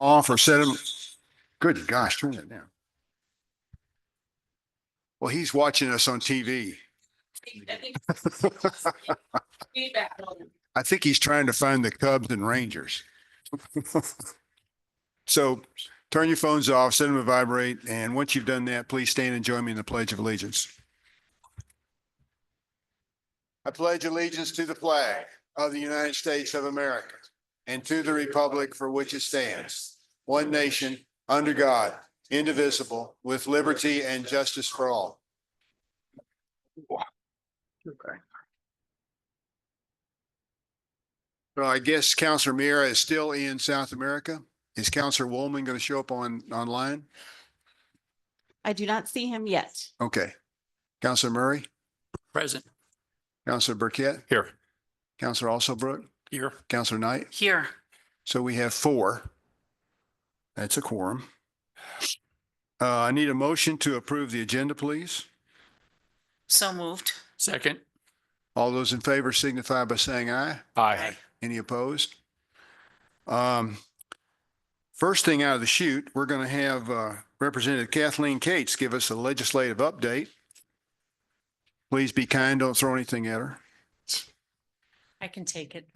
off or set him. Good gosh, turn that down. Well, he's watching us on TV. I think he's trying to find the Cubs and Rangers. So turn your phones off, set them to vibrate, and once you've done that, please stand and join me in the Pledge of Allegiance. I pledge allegiance to the flag of the United States of America and to the republic for which it stands, one nation, under God, indivisible, with liberty and justice for all. Okay. So I guess Councilor Mira is still in South America. Is Councilor Woolman going to show up online? I do not see him yet. Okay. Councilor Murray, Present. Councilor Burkett, Here. Councilor Alsobrook, Here. Councilor Knight. Here. So we have 4. That's a quorum. I need a motion to approve the agenda, please. So moved. Second. All those in favor signify by saying aye. Aye. Any opposed? First thing out of the chute, we're going to have Representative Kathleen Cates give us a legislative update. Please be kind. Don't throw anything at her. I can take it.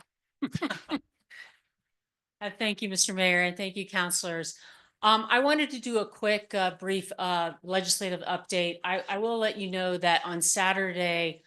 Thank you, Mr. Mayor, and thank you, councilors. I wanted to do a quick, brief legislative update. I will let you know that on Saturday,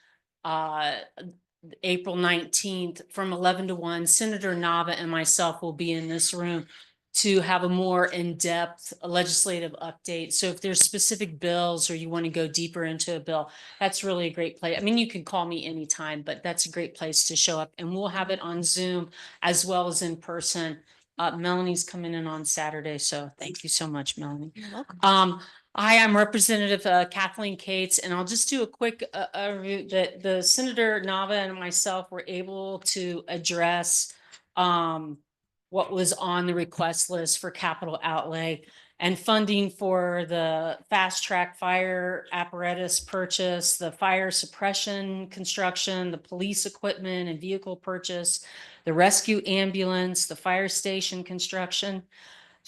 April 19th, from 11 to 1, Senator Nava and myself will be in this room to have a more in-depth legislative update. So if there's specific bills or you want to go deeper into a bill, that's really a great place. I mean, you can call me anytime, but that's a great place to show up. And we'll have it on Zoom as well as in person. Melanie's coming in on Saturday, so thank you so much, Melanie. You're welcome. Hi, I'm Representative Kathleen Cates, and I'll just do a quick review that the Senator Nava and myself were able to address what was on the request list for capital outlay and funding for the fast track fire apparatus purchase, the fire suppression construction, the police equipment and vehicle purchase, the rescue ambulance, the fire station construction.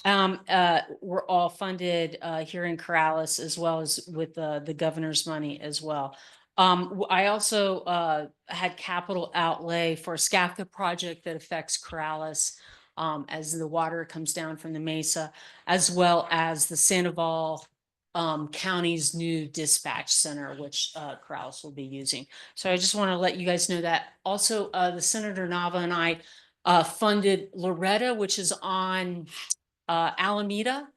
Were all funded here in Corrales, as well as with the governor's money as well. I also had capital outlay for a SCAFCA project that affects Corrales as the water comes down from the mesa, as well as the Sandoval County's new dispatch center, which Corrales will be using. So I just want to let you guys know that. Also, the Senator Nava and I funded Loretta, which is on Alameda.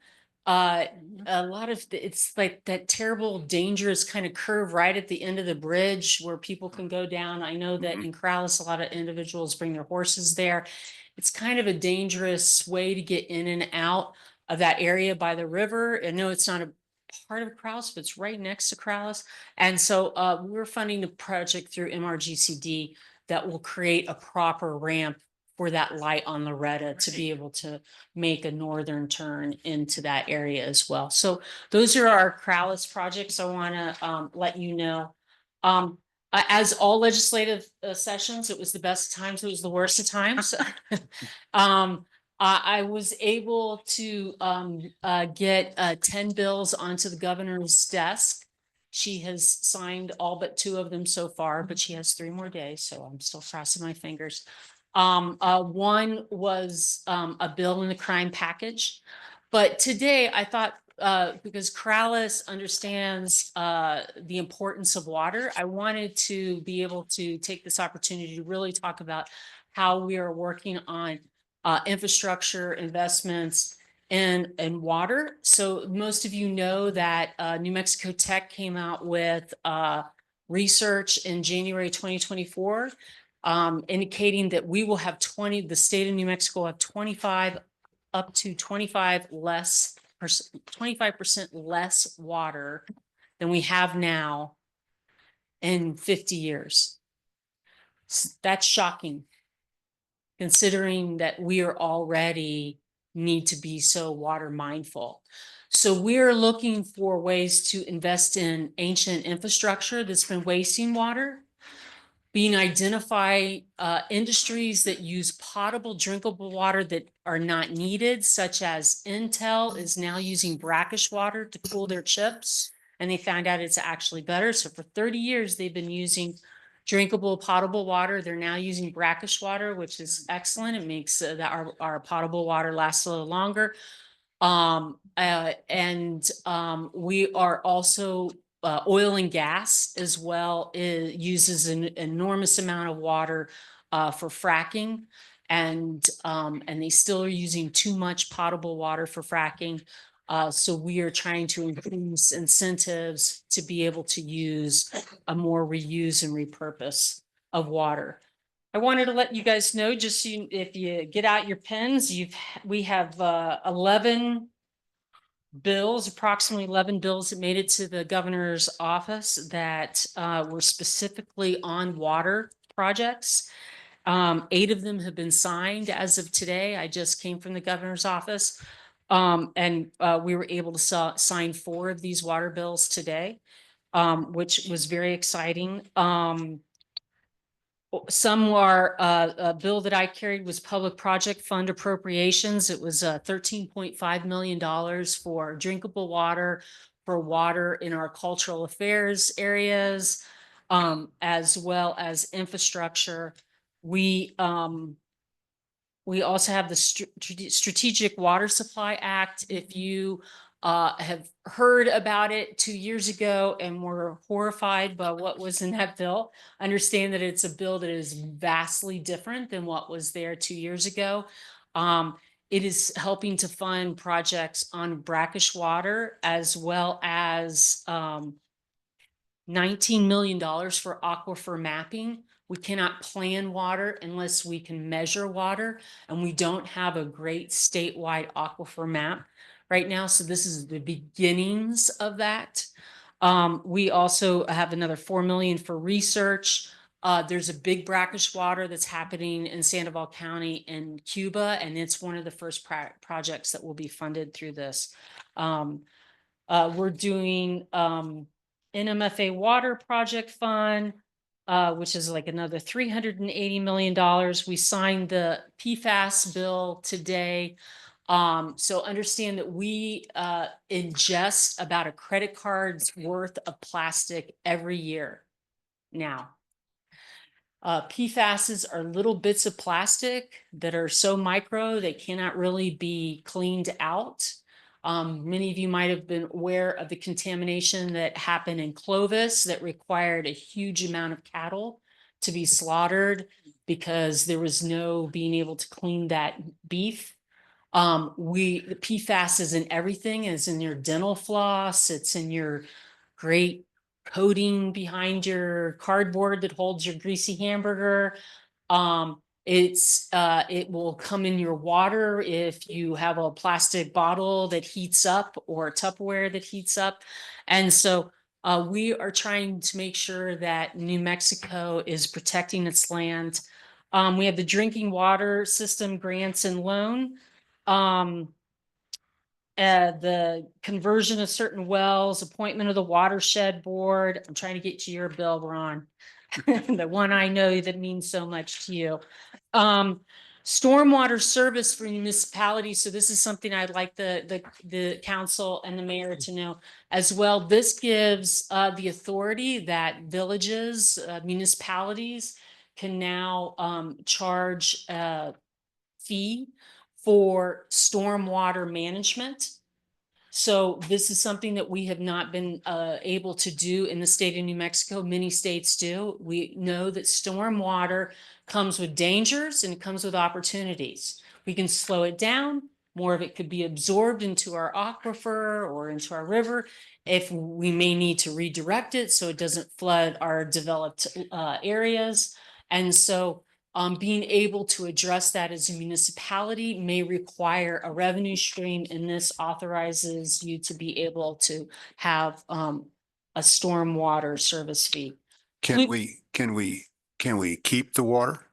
A lot of it's like that terrible, dangerous kind of curve right at the end of the bridge where people can go down. I know that in Corrales, a lot of individuals bring their horses there. It's kind of a dangerous way to get in and out of that area by the river. I know it's not a part of Corrales, but it's right next to Corrales. And so we're funding a project through MRGCD that will create a proper ramp for that light on Loretta to be able to make a northern turn into that area as well. So those are our Corrales projects. I want to let you know. As all legislative sessions, it was the best of times, it was the worst of times. I was able to get 10 bills onto the governor's desk. She has signed all but 2 of them so far, but she has 3 more days, so I'm still crossing my fingers. One was a bill in the crime package, but today I thought because Corrales understands the importance of water, I wanted to be able to take this opportunity to really talk about how we are working on infrastructure investments in water. So most of you know that New Mexico Tech came out with research in January 2024 indicating that we will have the state of New Mexico will have 25 up to 25% less water than we have now in 50 years. That's shocking, considering that we are already need to be so water mindful. So we're looking for ways to invest in ancient infrastructure that's been wasting water, identify industries that use potable, drinkable water that are not needed, such as Intel is now using brackish water to cool their chips, and they found out it's actually better. So for 30 years, they've been using drinkable potable water. They're now using brackish water, which is excellent. It makes our potable water last a little longer. We are also oil and gas as well. It uses an enormous amount of water for fracking, and they still are using too much potable water for fracking. So we are trying to increase incentives to be able to use a more reuse and repurpose of water. I wanted to let you guys know, just so if you get out your pens, we have 11 bills, approximately 11 bills that made it to the governor's office that were specifically on water projects. 8 of them have been signed as of today. I just came from the governor's office. We were able to sign 4 of these water bills today, which was very exciting. Some are a bill that I carried was public project fund appropriations. It was $13.5 million for drinkable water, for water in our cultural affairs areas, as well as infrastructure. We also have the Strategic Water Supply Act. If you have heard about it 2 years ago and were horrified by what was in that bill, understand that it's a bill that is vastly different than what was there 2 years ago. It is helping to fund projects on brackish water, as well as $19 million for aquifer mapping. We cannot plan water unless we can measure water, and we don't have a great statewide aquifer map right now. So this is the beginnings of that. We also have another 4 million for research. There's a big brackish water that's happening in Sandoval County in Cuba, and it's one of the first projects that will be funded through this. We're doing NMFA Water Project Fund, which is like another $380 million. We signed the PFAS bill today. So understand that we ingest about a credit card's worth of plastic every year now. PFASs are little bits of plastic that are so micro they cannot really be cleaned out. Many of you might have been aware of the contamination that happened in Clovis that required a huge amount of cattle to be slaughtered because there was no being able to clean that beef. The PFAS is in everything. It's in your dental floss. It's in your great coating behind your cardboard that holds your greasy hamburger. It will come in your water if you have a plastic bottle that heats up or a Tupperware that heats up. And so we are trying to make sure that New Mexico is protecting its land. We have the drinking water system grants and loan. The conversion of certain wells, appointment of the watershed board. I'm trying to get to your bill, Ron. The one I know that means so much to you. Stormwater service for municipalities. So this is something I'd like the council and the mayor to know as well. This gives the authority that villages, municipalities can now charge a fee for stormwater management. So this is something that we have not been able to do in the state of New Mexico. Many states do. We know that stormwater comes with dangers and it comes with opportunities. We can slow it down. More of it could be absorbed into our aquifer or into our river. If we may need to redirect it so it doesn't flood our developed areas. And so being able to address that as a municipality may require a revenue stream, and this authorizes you to be able to have a stormwater service fee. Can we keep the water?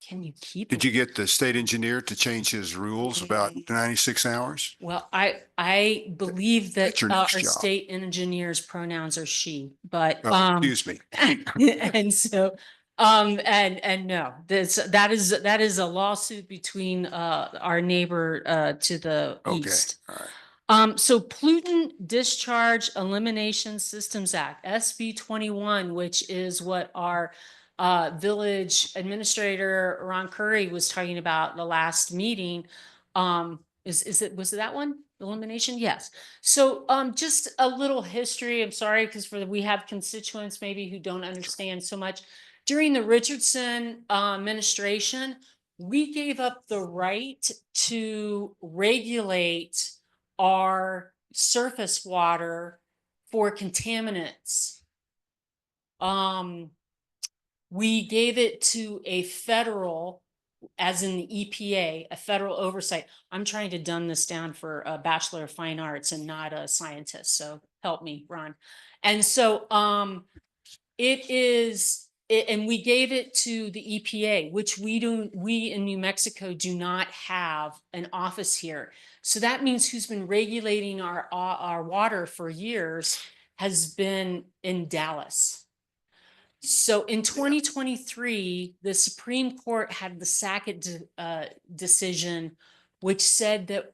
Can you keep Did it? you get the state engineer to change his rules about 96 hours? Well, I believe that That's your our next job. state engineer's pronouns are she, but Oh, excuse me. and so And no, that is a lawsuit between our neighbor to the Okay, east. all right. So Pollutant Discharge Elimination Systems Act, SB 21, which is what our village administrator Ron Curry was talking about the last meeting. Was it that one? Elimination? Yes. So just a little history. I'm sorry, because we have constituents maybe who don't understand so much. During the Richardson administration, we gave up the right to regulate our surface water for contaminants. We gave it to a federal, as in the EPA, a federal oversight. I'm trying to dumb this down for a Bachelor of Fine Arts and not a scientist, so help me, Ron. And so and we gave it to the EPA, which we in New Mexico do not have an office here. So that means who's been regulating our water for years has been in Dallas. So in 2023, the Supreme Court had the Sackett decision, which said that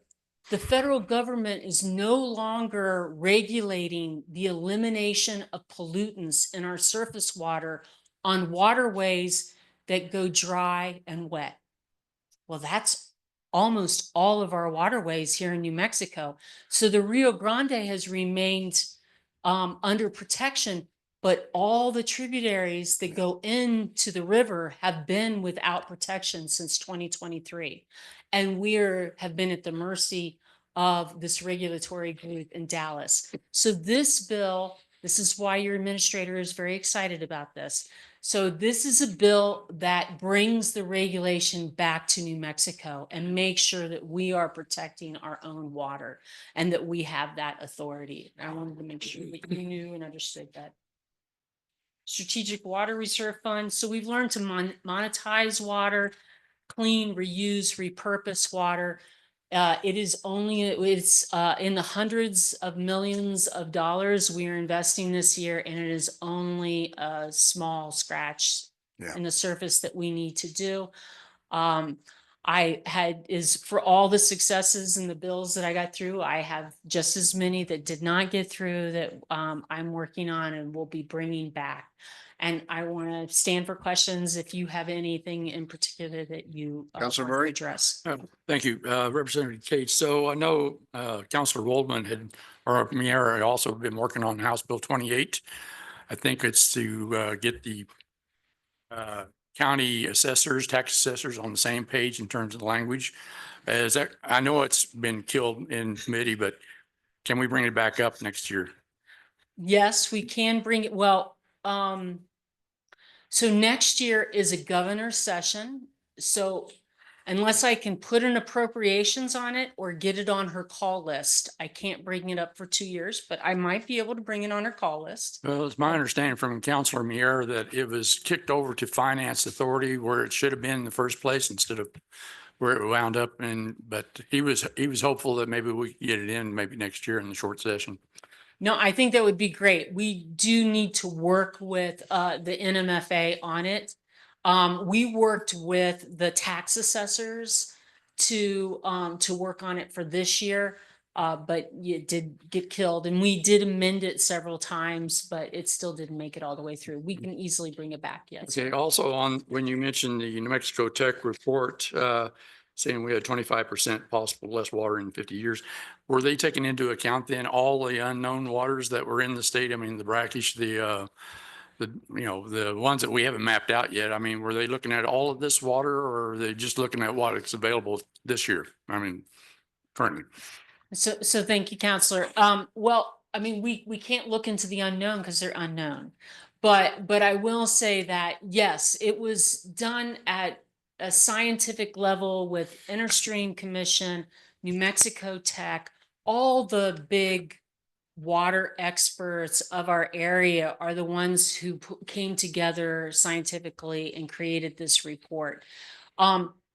the federal government is no longer regulating the elimination of pollutants in our surface water on waterways that go dry and wet. Well, that's almost all of our waterways here in New Mexico. So the Rio Grande has remained under protection, but all the tributaries that go into the river have been without protection since 2023. And have been at the mercy of this regulatory group in Dallas. So this bill, this is why your administrator is very excited about this. So this is a bill that brings the regulation back to New Mexico and makes sure that we are protecting our own water and that we have that authority. I wanted to make sure that you knew and understood that. Strategic Water Reserve Fund. So we've learned to monetize water, clean, reuse, repurpose water. It's in the hundreds of millions of dollars we are investing this year, and it is only a small scratch in the surface that we need to do. For all the successes and the bills that I got through, I have just as many that did not get through that I'm working on and will be bringing back. And I want to stand for questions if you have anything in particular that you Councilor want to Murray? address. Thank you, Representative Cates. So I know Councilor Waldman or Miera had also been working on House Bill 28. I think it's to get the county assessors, tax assessors on the same page in terms of the language. I know it's been killed in committee, but can we bring it back up next year? Yes, we can bring it. Well, so next year is a governor's session. So unless I can put an appropriations on it or get it on her call list, I can't bring it up for 2 years, but I might be able to bring it on her call list. Well, it's my understanding from Councilor Miera that it was kicked over to Finance Authority where it should have been in the first place instead of where it wound up. But he was hopeful that maybe we could get it in maybe next year in the short session. No, I think that would be great. We do need to work with the NMFA on it. We worked with the tax assessors to work on it for this year, but it did get killed, and we did amend it several times, but it still didn't make it all the way through. We can easily bring it back. Yes. Okay. Also, when you mentioned the New Mexico Tech report, saying we had 25% possible less water in 50 years. Were they taking into account then all the unknown waters that were in the state? I mean, the brackish, the ones that we haven't mapped out yet. I mean, were they looking at all of this water, or are they just looking at what is available this year? I mean, currently. So thank you, Counselor. Well, I mean, we can't look into the unknown because they're unknown. But I will say that, yes, it was done at a scientific level with Interstream Commission, New Mexico Tech, all the big water experts of our area are the ones who came together scientifically and created this report.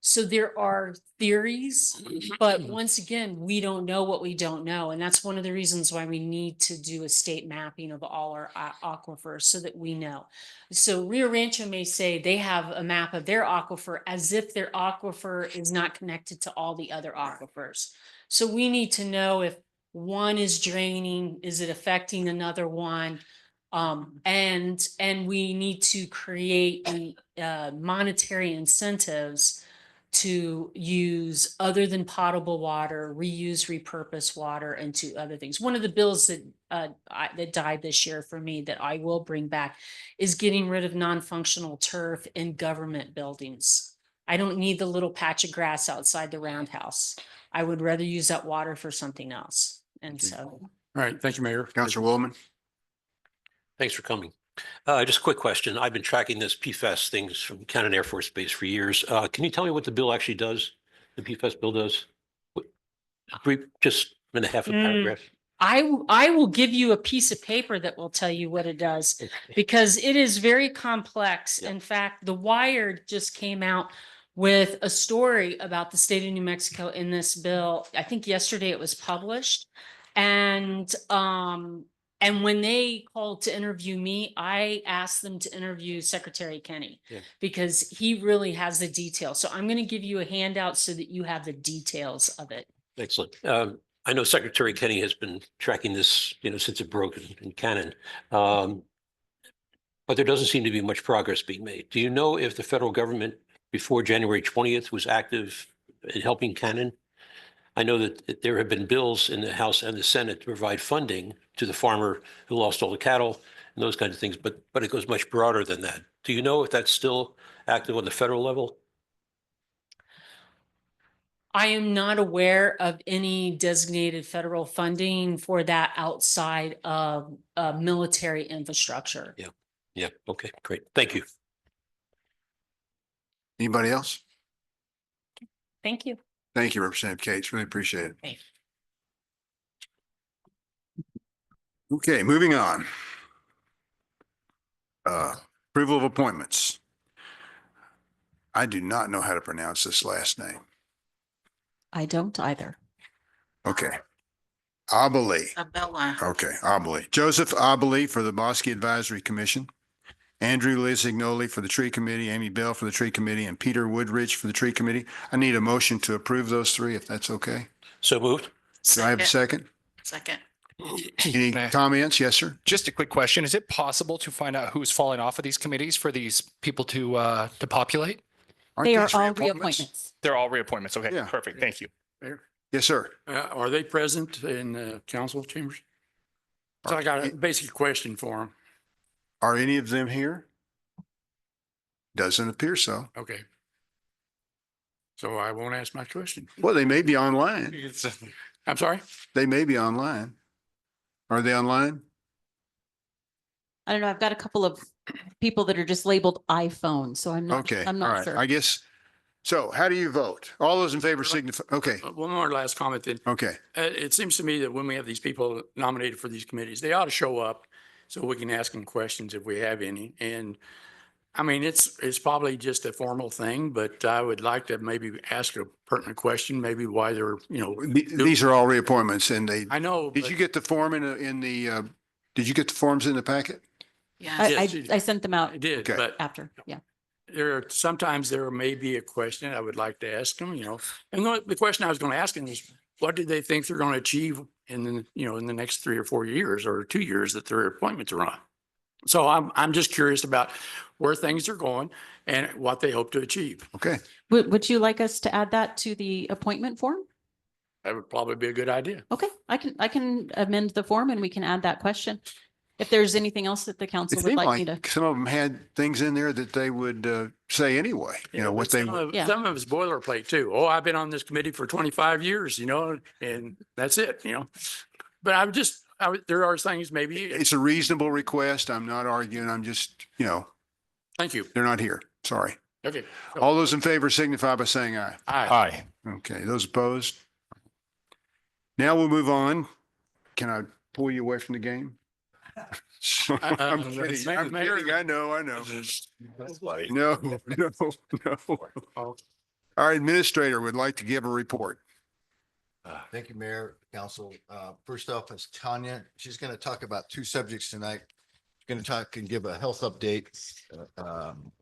So there are theories, but once again, we don't know what we don't know. And that's one of the reasons why we need to do a state mapping of all our aquifers so that we know. So Rio Rancho may say they have a map of their aquifer as if their aquifer is not connected to all the other aquifers. So we need to know if one is draining, is it affecting another one? And we need to create monetary incentives to use other than potable water, reuse, repurpose water, and to other things. One of the bills that that died this year for me that I will bring back is getting rid of non-functional turf in government buildings. I don't need the little patch of grass outside the roundhouse. I would rather use that water for something else. And so. All right, thank you, Mayor. Counselor Woolman. Thanks for coming. Just a quick question. I've been tracking this PFAS things from Cannon Air Force Base for years. Can you tell me what the bill actually does? The PFAS bill does? Just in a half a paragraph. I will give you a piece of paper that will tell you what it does because it is very complex. Yeah. In fact, The Wired just came out with a story about the state of New Mexico in this bill. I think yesterday it was published. And when they called to interview me, I asked them to interview Secretary Kenny because he really has the details. So I'm going to give you a handout so that you have the details of it. Excellent. I know Secretary Kenny has been tracking this, since it broke in Cannon. But there doesn't seem to be much progress being made. Do you know if the federal government before January 20th was active in helping Cannon? I know that there have been bills in the House and the Senate to provide funding to the farmer who lost all the cattle and those kinds of things, but it goes much broader than that. Do you know if that's still active on the federal level? I am not aware of any designated federal funding for that outside of military infrastructure. Yeah. Okay, great. Thank you. Anybody else? Thank you. Thank you, Representative Cates. Really appreciate it. Thanks. Okay, moving on. Approval of appointments. I do not know how to pronounce this last name. I don't either. Okay. Abele. Abella. Okay, Abele. Joseph Abele for the Bosque Advisory Commission. Andrew Lisignoli for the Tree Committee, Amy Bell for the Tree Committee, and Peter Woodridge for the Tree Committee. I need a motion to approve those three, if that's okay. So moved. Do I have a second? Second. Any comments? Yes, sir. Just a quick question. Is it possible to find out who's falling off of these committees for these people to populate? Aren't They are these all reappointments? reappointments. They're all reappointments. Okay, Yeah. perfect. Thank you. Yes, sir. Are they present in council chambers? So I got a basic question for them. Are any of them here? Doesn't appear so. Okay. So I won't ask my question. Well, they may be online. I'm sorry? They may be online. Are they online? I don't know. I've got a couple of people that are just labeled iPhone, so I'm not, Okay, I'm all not right. sure. I guess, so how do you vote? All those in favor signify, okay, One more last comment then. okay. It seems to me that when we have these people nominated for these committees, they ought to show up so we can ask them questions if we have any. And I mean, it's probably just a formal thing, but I would like to maybe ask a pertinent question, maybe why they're, These are all reappointments and they, I know. did you get the form did you get the forms in the packet? I, Yes, I sent them out I did, Okay. but after. Yeah. sometimes there may be a question I would like to ask them, And the question I was going to ask them is, what do they think they're going to achieve in the next 3 or 4 years or 2 years that their appointments are on? So I'm just curious about where things are going and what they hope to achieve. Okay, Would you like us to add that to the appointment form? That would probably be a good idea. Okay, I can amend the form and we can add that question. If there's anything else that the council it would seemed like me to. like some of them had things in there that they would say anyway, what they, Yeah. Some of it's boilerplate too. Oh, I've been on this committee for 25 years, and that's it, But there are things maybe, it's a reasonable request. I'm not arguing. I'm just, thank you. they're not here. Sorry. Okay. All those in favor signify by saying aye. Aye. Okay, those opposed? Now we'll move on. Can I pull you away from the game? I'm kidding. I'm Mayor- kidding. I know. No. Our administrator would like to give a report. Thank you, Mayor, Council. First off is Tanya. She's going to talk about two subjects tonight. She's going to talk and give a health update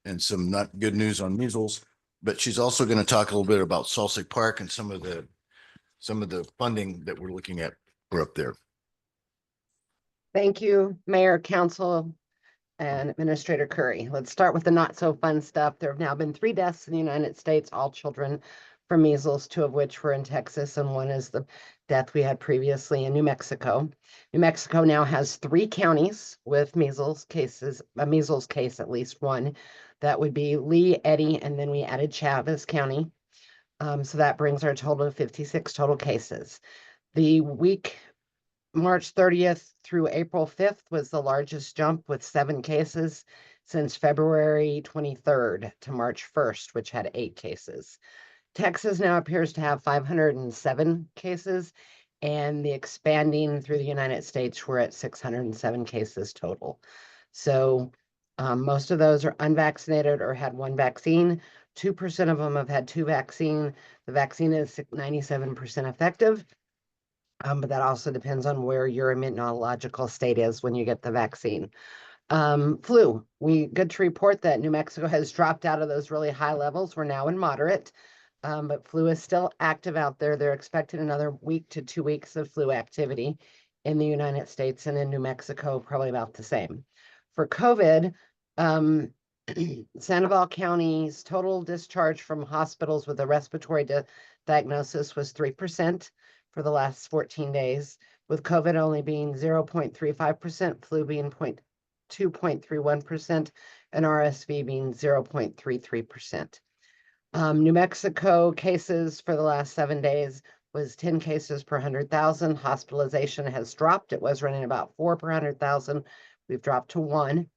and some not good news on measles, but she's also going to talk a little bit about Salt Lake Park and some of the funding that we're looking at for up there. Thank you, Mayor, Council, and Administrator Curry. Let's start with the not so fun stuff. There have now been 3 deaths in the United States, all children from measles, 2 of which were in Texas, and 1 is the death we had previously in New Mexico. New Mexico now has 3 counties with measles cases, a measles case, at least 1. That would be Lee, Eddy, and then we added Chavez County. So that brings our total to 56 total cases. The week March 30th through April 5th was the largest jump with 7 cases since February 23rd to March 1st, which had 8 cases. Texas now appears to have 507 cases, and the expanding through the United States, we're at 607 cases total. So most of those are unvaccinated or had 1 vaccine. 2% of them have had 2 vaccines. The vaccine is 97% effective. But that also depends on where your immunological state is when you get the vaccine. Flu, good to report that New Mexico has dropped out of those really high levels. We're now in moderate, but flu is still active out there. They're expecting another week to 2 weeks of flu activity in the United States, and in New Mexico, probably about the same. For COVID, Sandoval County's total discharge from hospitals with a respiratory diagnosis was 3%. For the last 14 days, with COVID only being 0.35%, flu being 2.31%, and RSV being 0.33%. New Mexico cases for the last 7 days was 10 cases per 100,000. Hospitalization has dropped. It was running about 4 per 100,000. We've dropped to 1,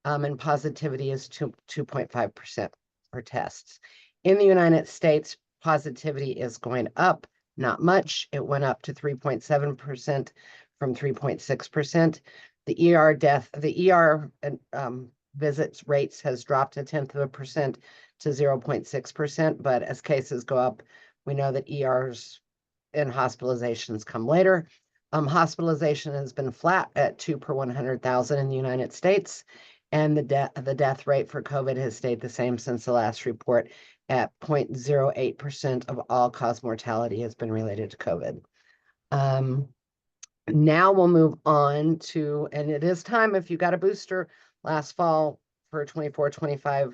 and positivity is 2.5% for tests. In the United States, positivity is going up. Not much. It went up to 3.7% from 3.6%. The ER visits rates has dropped 0.1% to 0.6%. But as cases go up, we know that ERs and hospitalizations come later. Hospitalization has been flat at 2 per 100,000 in the United States. And the death rate for COVID has stayed the same since the last report at 0.08% of all-cause mortality has been related to COVID. Now we'll move on to, and it is time, if you got a booster last fall for 24-25,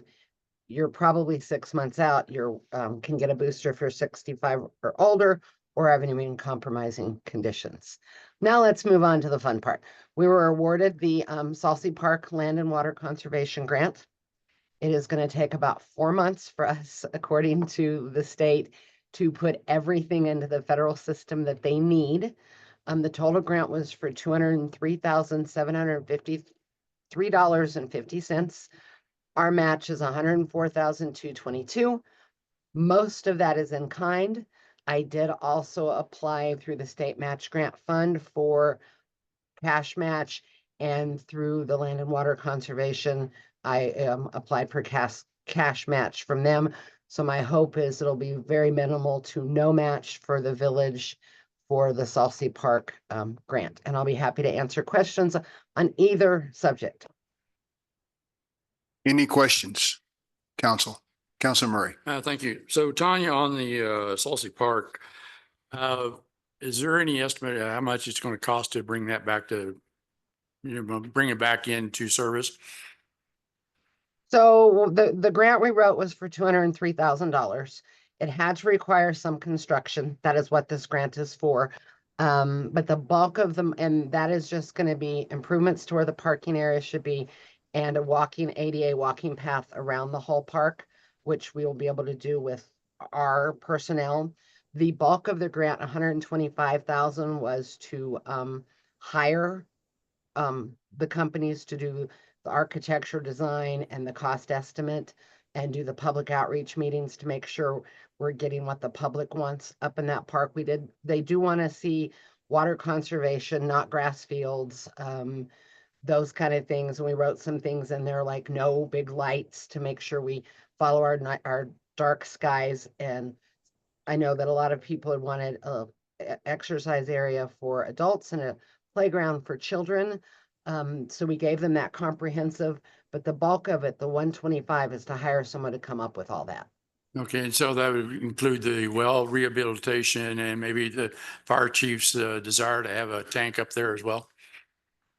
you're probably 6 months out. You can get a booster if you're 65 or older or have any immune compromising conditions. Now let's move on to the fun part. We were awarded the Salsi Park Land and Water Conservation Grant. It is going to take about 4 months for us, according to the state, to put everything into the federal system that they need. The total grant was for $203,753.50. Our match is $104,222. Most of that is in kind. I did also apply through the state match grant fund for cash match, and through the Land and Water Conservation, I applied for cash match from them. So my hope is it'll be very minimal to no match for the village for the Salsi Park grant. And I'll be happy to answer questions on either subject. Any questions? Councilor Murray. Thank you. So Tanya, on the Salsi Park, is there any estimate of how much it's going to cost to bring that back to, bring it back into service? So the grant we wrote was for $203,000. It had to require some construction. That is what this grant is for. But the bulk of them, and that is just going to be improvements to where the parking area should be, and a ADA walking path around the whole park, which we will be able to do with our personnel. The bulk of the grant, $125,000, was to hire the companies to do the architecture design and the cost estimate, and do the public outreach meetings to make sure we're getting what the public wants up in that park. They do want to see water conservation, not grass fields, those kind of things. And we wrote some things in there like no big lights to make sure we follow our dark skies. And I know that a lot of people had wanted a exercise area for adults and a playground for children. So we gave them that comprehensive, but the bulk of it, the 125, is to hire someone to come up with all that. Okay, and so that would include the well rehabilitation and maybe the fire chief's desire to have a tank up there as well?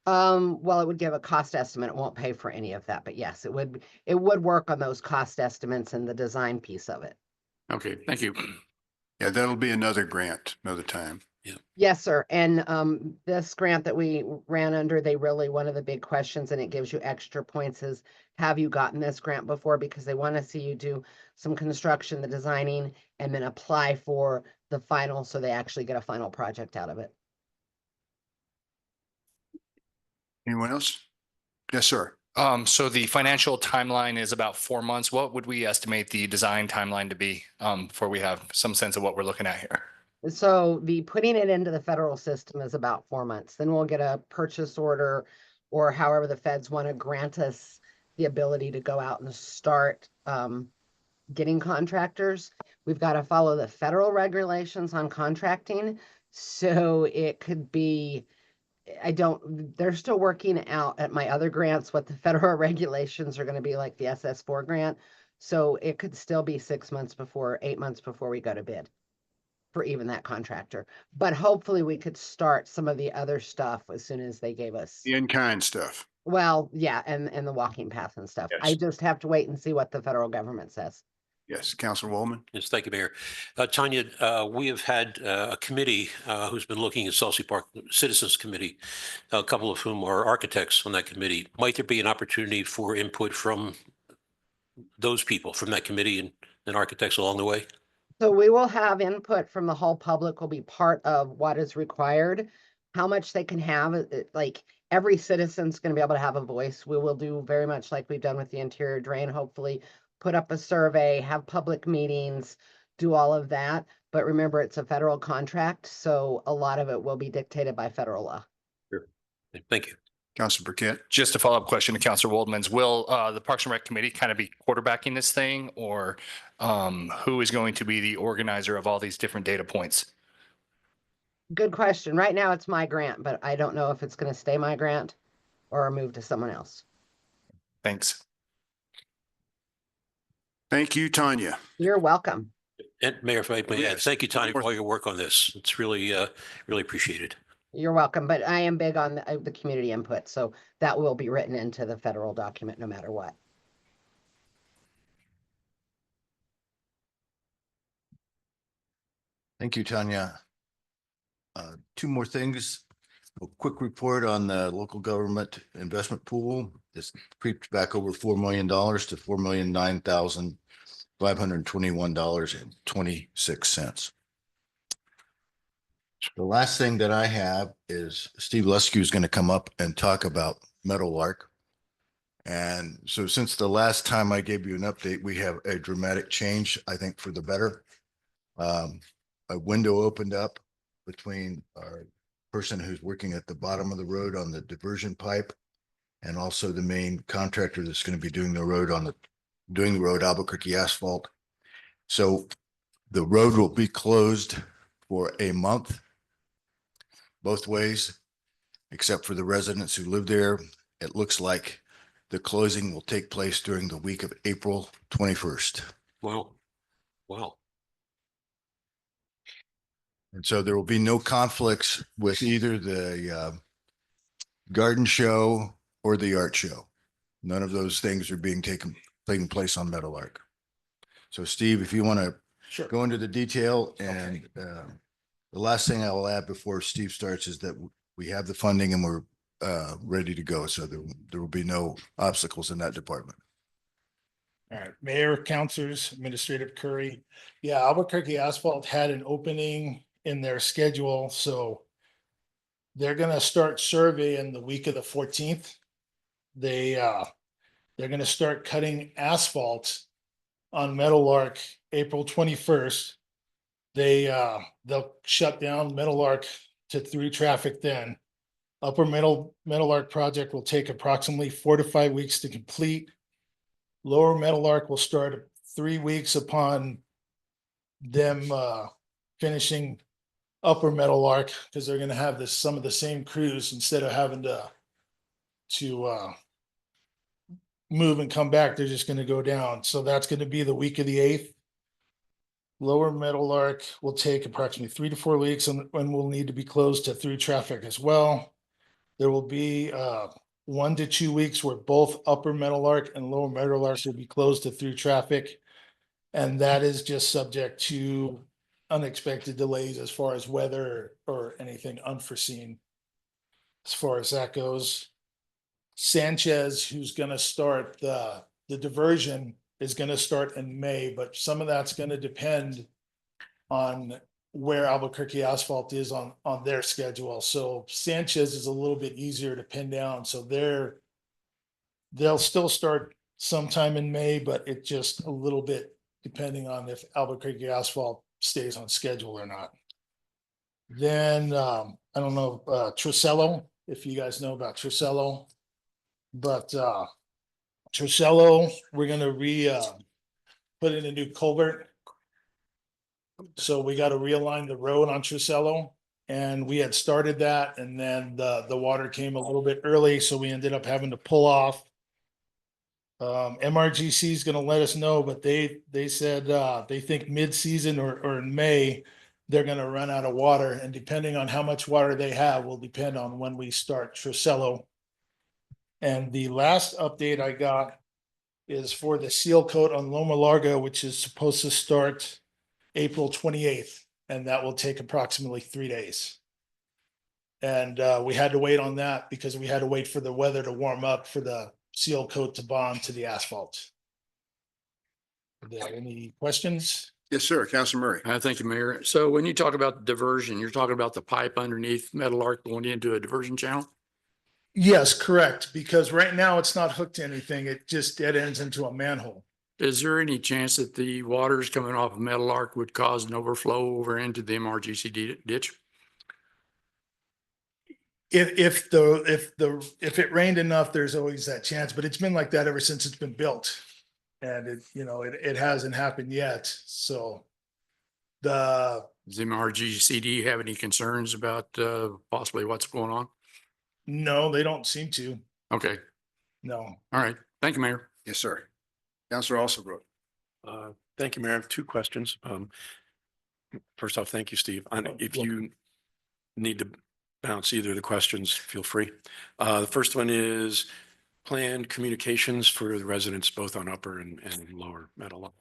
Well, it would give a cost estimate. It won't pay for any of that, but yes, it would work on those cost estimates and the design piece of it. Okay, thank you. Yeah, that'll be another grant, another time. Yes, sir. And this grant that we ran under, one of the big questions, and it gives you extra points, is have you gotten this grant before? Because they want to see you do some construction, the designing, and then apply for the final, so they actually get a final project out of it. Anyone else? Yes, sir. So the financial timeline is about 4 months. What would we estimate the design timeline to be, before we have some sense of what we're looking at here? So the putting it into the federal system is about 4 months. Then we'll get a purchase order, or however the feds want to grant us the ability to go out and start getting contractors. We've got to follow the federal regulations on contracting. So it could be, they're still working out at my other grants what the federal regulations are going to be, like the SS4 grant. So it could still be 6 months 8 months before we go to bid for even that contractor. But hopefully we could start some of the other stuff as soon as they gave us. The in-kind stuff. Well, yeah, and the walking path and stuff. I Yes. just have to wait and see what the federal government says. Yes, Councilor Woolman. Yes, thank you, Mayor. Tanya, we have had a committee who's been looking at Saucy Park Citizens Committee, a couple of whom are architects on that committee. Might there be an opportunity for input from those people from that committee and architects along the way? So we will have input from the whole public, will be part of what is required. How much they can have, like every citizen's going to be able to have a voice. We will do very much like we've done with the interior drain, hopefully put up a survey, have public meetings, do all of that. But remember, it's a federal contract, so a lot of it will be dictated by federal law. Sure. Thank you. Councilor Burkett. Just a follow-up question to Councilor Waldman's. Will the Parks and Rec Committee kind of be quarterbacking this thing, or who is going to be the organizer of all these different data points? Good question. Right now it's my grant, but I don't know if it's going to stay my grant or move to someone else. Thanks. Thank you, Tanya. You're welcome. And Mayor, if I may add, Yes. thank you, Tanya, for all your work on this. It's really, really appreciated. You're welcome, but I am big on the community input, so that will be written into the federal document no matter what. Thank you, Tanya. Two more things. A quick report on the local government investment pool. This creeped back over $4 million to $4,009,521.26. The last thing that I have is Steve Lusky is going to come up and talk about Meadowlark. And so since the last time I gave you an update, we have a dramatic change, I think, for the better. A window opened up between our person who's working at the bottom of the road on the diversion pipe and also the main contractor that's going to be doing the road Albuquerque Asphalt. So the road will be closed for a month both ways, except for the residents who live there. It looks like the closing will take place during the week of April 21st. Wow. Wow. And so there will be no conflicts with either the garden show or the art show. None of those things are taking place on Meadowlark. So Steve, if you want to go into the detail, and the last thing I will add before Steve starts is that we have the funding and we're ready to go. So there will be no obstacles in that department. All right, Mayor, Councilors, Administrator Curry. Yeah, Albuquerque Asphalt had an opening in their schedule, so they're gonna start surveying the week of the 14th. They're gonna start cutting asphalt on Meadowlark April 21st. They'll shut down Meadowlark to through traffic then. Upper Meadowlark project will take approximately 4 to 5 weeks to complete. Lower Meadowlark will start 3 weeks upon them finishing Upper Metal Arc, because they're gonna have some of the same crews instead of having to move and come back, they're just gonna go down. So that's gonna be the week of the 8th. Lower Metal Arc will take approximately 3 to 4 weeks and will need to be closed to through traffic as well. There will be 1 to 2 weeks where both Upper Metal Arc and Lower Metal Arc will be closed to through traffic. And that is just subject to unexpected delays as far as weather or anything unforeseen. As far as that goes, Sanchez, who's gonna start the diversion, is gonna start in May, but some of that's gonna depend on where Albuquerque Asphalt is on their schedule. So Sanchez is a little bit easier to pin down, so they'll still start sometime in May, but it just a little bit depending on if Albuquerque Asphalt stays on schedule or not. Then, I don't know, Trucello, if you guys know about Trucello. But Trucello, we're gonna put in a new culvert. So we gotta realign the road on Trucello, and we had started that, and then the water came a little bit early, so we ended up having to pull off. MRGC is gonna let us know, but they said they think mid-season or in May, they're gonna run out of water, and depending on how much water they have will depend on when we start Trucello. And the last update I got is for the seal coat on Loma Larga, which is supposed to start April 28th, and that will take approximately 3 days. And we had to wait on that because we had to wait for the weather to warm up for the seal coat to bond to the asphalt. Are there any questions? Yes, sir. Councilor Murray. Thank you, Mayor. So when you talk about diversion, you're talking about the pipe underneath Metal Arc going into a diversion channel? Yes, correct, because right now it's not hooked to anything. It just dead ends into a manhole. Is there any chance that the waters coming off of Metal Arc would cause an overflow over into the MRGC ditch? If it rained enough, there's always that chance, but it's been like that ever since it's been built. And it hasn't happened yet, so. Does the MRGCD have any concerns about possibly what's going on? No, they don't seem to, Okay, no. all right. Thank you, Mayor. Yes, sir. Councilor Alsobrook. Thank you, Mayor. I have 2 questions. First off, thank you, Steve. If you need to bounce either of the questions, feel free. The first one is planned communications for the residents, both on Upper and Lower Metal.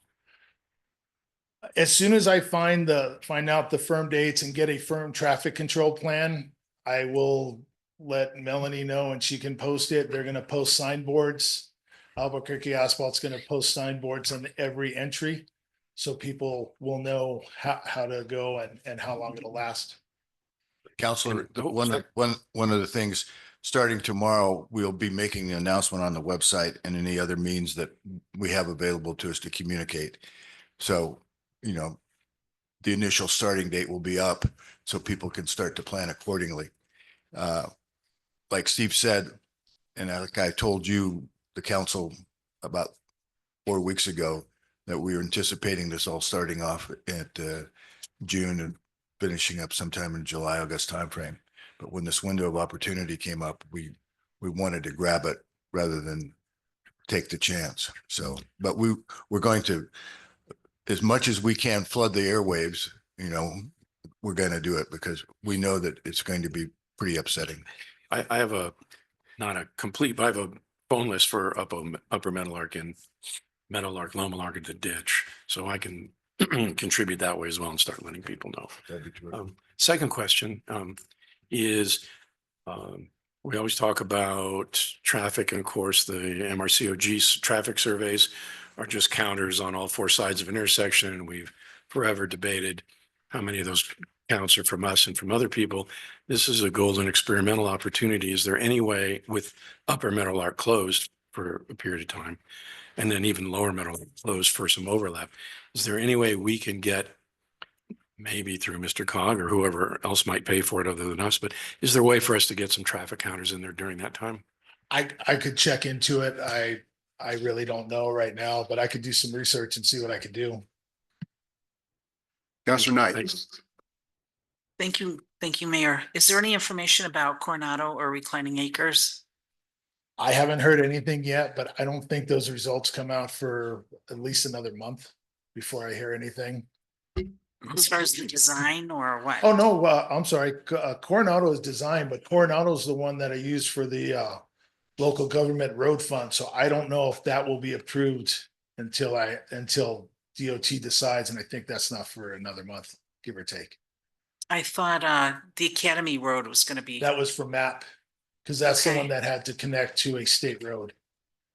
As soon as I find out the firm dates and get a firm traffic control plan, I will let Melanie know and she can post it. They're gonna post signboards. Albuquerque Asphalt's gonna post signboards on every entry. So people will know how to go and how long it'll last. Counselor, one of the things, starting tomorrow, we'll be making an announcement on the website and any other means that we have available to us to communicate. So, the initial starting date will be up so people can start to plan accordingly. Like Steve said, and like I told you, the council about 4 weeks ago, that we were anticipating this all starting off at June and finishing up sometime in July, August timeframe. But when this window of opportunity came up, we wanted to grab it rather than take the chance. So, but we're going to, as much as we can, flood the airwaves, we're going to do it because we know that it's going to be pretty upsetting. I have not a complete, but I have a phone list for Upper Metal Arc and Metal Arc, Loma Larga, the ditch. So I can contribute that way as well and start letting people know. Second question is we always talk about traffic, and of course the MRCOG traffic surveys are just counters on all 4 sides of an intersection, and we've forever debated how many of those counts are from us and from other people. This is a golden experimental opportunity. Is there any way, with Upper Metal Arc closed for a period of time, and then even Lower Metal Arc closed for some overlap, is there any way we can get, maybe through Mr. Cog or whoever else might pay for it other than us, but is there a way for us to get some traffic counters in there during that time? I could check into it. I really don't know right now, but I could do some research and see what I could do. Counselor Knight. Thanks. Thank you. Thank you, Mayor. Is there any information about Coronado or Reclining Acres? I haven't heard anything yet, but I don't think those results come out for at least another month before I hear anything. As far as the design or what? Oh, no, I'm sorry. Coronado is designed, but Coronado is the one that I use for the local government road fund. So I don't know if that will be approved until DOT decides, and I think that's not for another month, give or take. I thought the Academy Road was gonna be, That was for MAP, because that's the Okay. one that had to connect to a state road.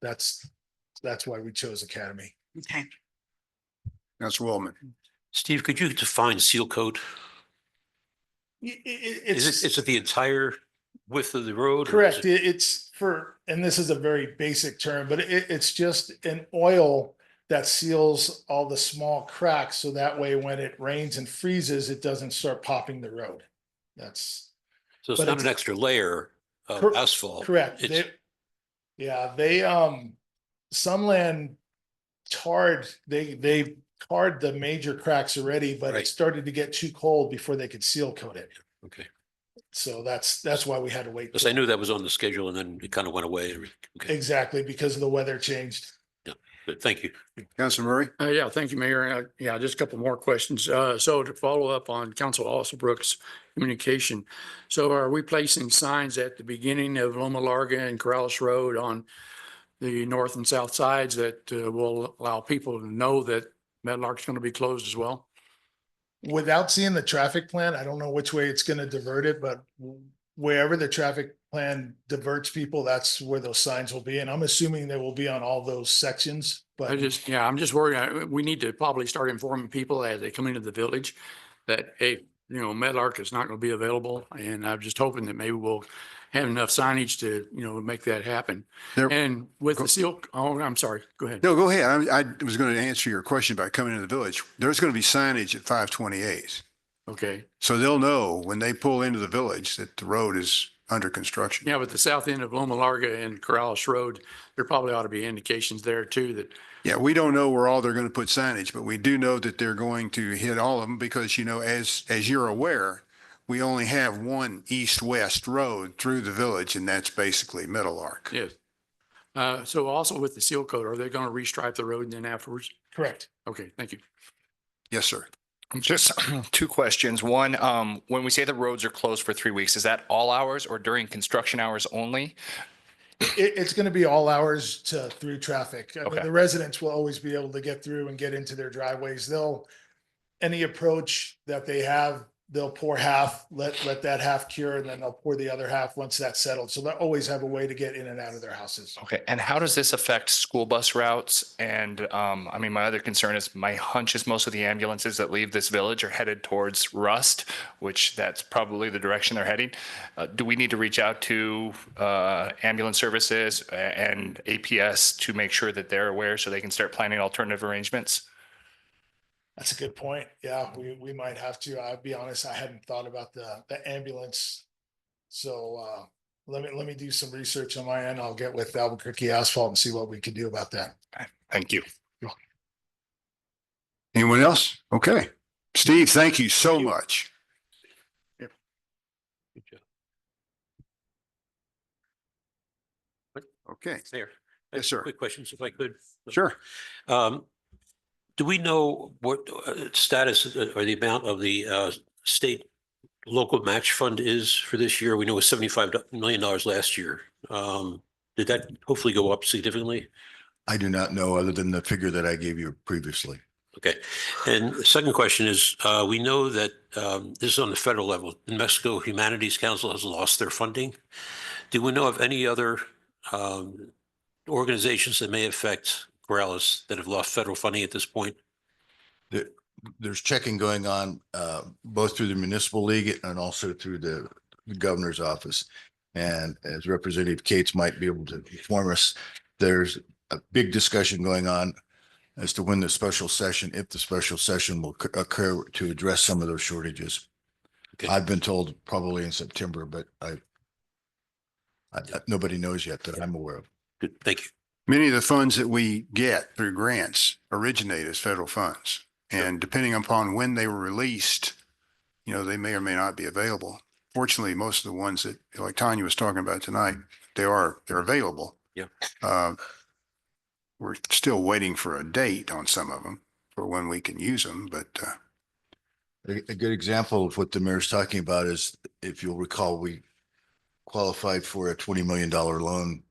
That's why we chose Academy. okay. Counselor Waldman. Steve, could you define seal coat? Is it the entire width of the road? or is Correct. it- It's for, and this is a very basic term, but it's just an oil that seals all the small cracks. So that way, when it rains and freezes, it doesn't start popping the road. That's So it's but not it's- an extra layer Cor- of asphalt. correct. It's- Sunland tarred, they tarred the major cracks already, but it Right. started to get too cold before they could seal coat it. Okay, So that's why we had to wait. because I knew that was on the schedule and then it kind of went away. Okay, Exactly, because the weather changed. good, thank you. Counselor Murray. Yeah, thank you, Mayor. Yeah, just a couple more questions. So to follow up on Council Alsobrooks' communication. So are we placing signs at the beginning of Loma Larga and Corrales Road on the north and south sides that will allow people to know that Meadowlark's going to be closed as well? Without seeing the traffic plan, I don't know which way it's gonna divert it, but wherever the traffic plan diverts people, that's where those signs will be. And I'm assuming they will be on all those sections, but I'm just worried. We need to probably start informing people as they come into the village that, hey, Meadowlark is not going to be available. And I'm just hoping that maybe we'll have enough signage to, make that happen. There- And with the seal, oh, I'm sorry, go ahead. No, go ahead. I was going to answer your question about coming into the village. There's going to be signage at 528. Okay. So they'll know when they pull into the village that the road is under construction. Yeah, but the south end of Loma Larga and Corrales Road, there probably ought to be indications there too that, Yeah, we don't know where all they're going to put signage, but we do know that they're going to hit all of them because, as you're aware, we only have one east-west road through the village, and that's basically Meadowlark. yes. So also with the seal coat, are they going to restripe the road then afterwards? correct. Okay, thank you. Yes, sir. Just two questions. One, when we say the roads are closed for 3 weeks, is that all hours or during construction hours only? It's gonna be all hours through traffic. I mean, Okay. the residents will always be able to get through and get into their driveways. Any approach that they have, they'll pour half, let that half cure, and then they'll pour the other half once that's settled. So they'll always have a way to get in and out of their houses. Okay, and how does this affect school bus routes? And my other concern is my hunch is most of the ambulances that leave this village are headed towards Rust, which that's probably the direction they're heading. Do we need to reach out to ambulance services and APS to make sure that they're aware so they can start planning alternative arrangements? That's a good point. Yeah, we might have to. I'll be honest, I hadn't thought about the ambulance. So let me do some research on my end. I'll get with Albuquerque Asphalt and see what we can do about that. Thank you. Anyone else? Okay. Steve, thank you so much. Good job. Okay, Mayor. Yes, sir. Quick questions if I could. sure. Do we know what status or the amount of the state local match fund is for this year? We know it was $75 million last year. Did that hopefully go up significantly? I do not know other than the figure that I gave you previously. Okay. And the second question is, we know that this is on the federal level. New Mexico Humanities Council has lost their funding. Do we know of any other organizations that may affect Corrales that have lost federal funding at this point? There's checking going on both through the municipal league and also through the governor's office. And as Representative Cates might be able to inform us, there's a big discussion going on as to when the special session, if the special session will occur to address some of those shortages. Okay. I've been told probably in September, but nobody knows yet that I'm aware of. Good, thank you. Many of the funds that we get through grants originate as federal funds. And depending upon when they were released, they may or may not be available. Fortunately, most of the ones that, like Tanya was talking about tonight, they're available. Yeah. We're still waiting for a date on some of them for when we can use them, but A good example of what the mayor's talking about is, if you'll recall, we qualified for a $20 million loan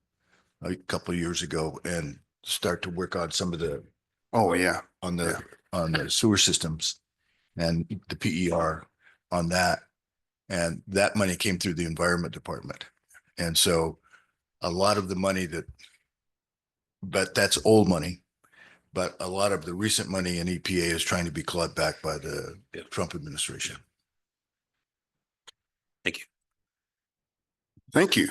a couple of years ago and start to work on some of the, oh, yeah. on the sewer systems and the PER on that. And that money came through the Environment Department. And so a lot of the money but that's old money. But a lot of the recent money in EPA is trying to be clawed back by the Trump administration. Thank you. Thank you.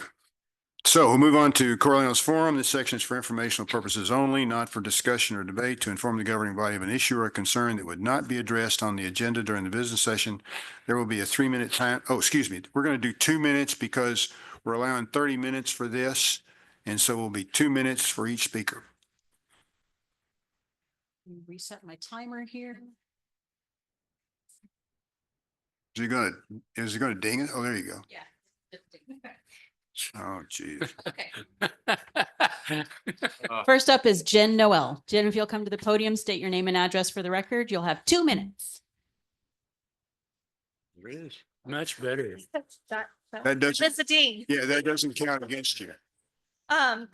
So we'll move on to Corleone's Forum. This section is for informational purposes only, not for discussion or debate, to inform the governing body of an issue or a concern that would not be addressed on the agenda during the business session. There will be a 3-minute time. Oh, excuse me. We're going to do 2 minutes because we're allowing 30 minutes for this. And so we'll be 2 minutes for each speaker. Reset my timer here. Is it going to ding it? Oh, there you go. Yeah. Oh, geez. Okay. First up is Jen Noel. Jen, if you'll come to the podium, state your name and address for the record. You'll have 2 minutes. There it is. Much better. That doesn't, Mr. Dean. yeah, that doesn't count against you.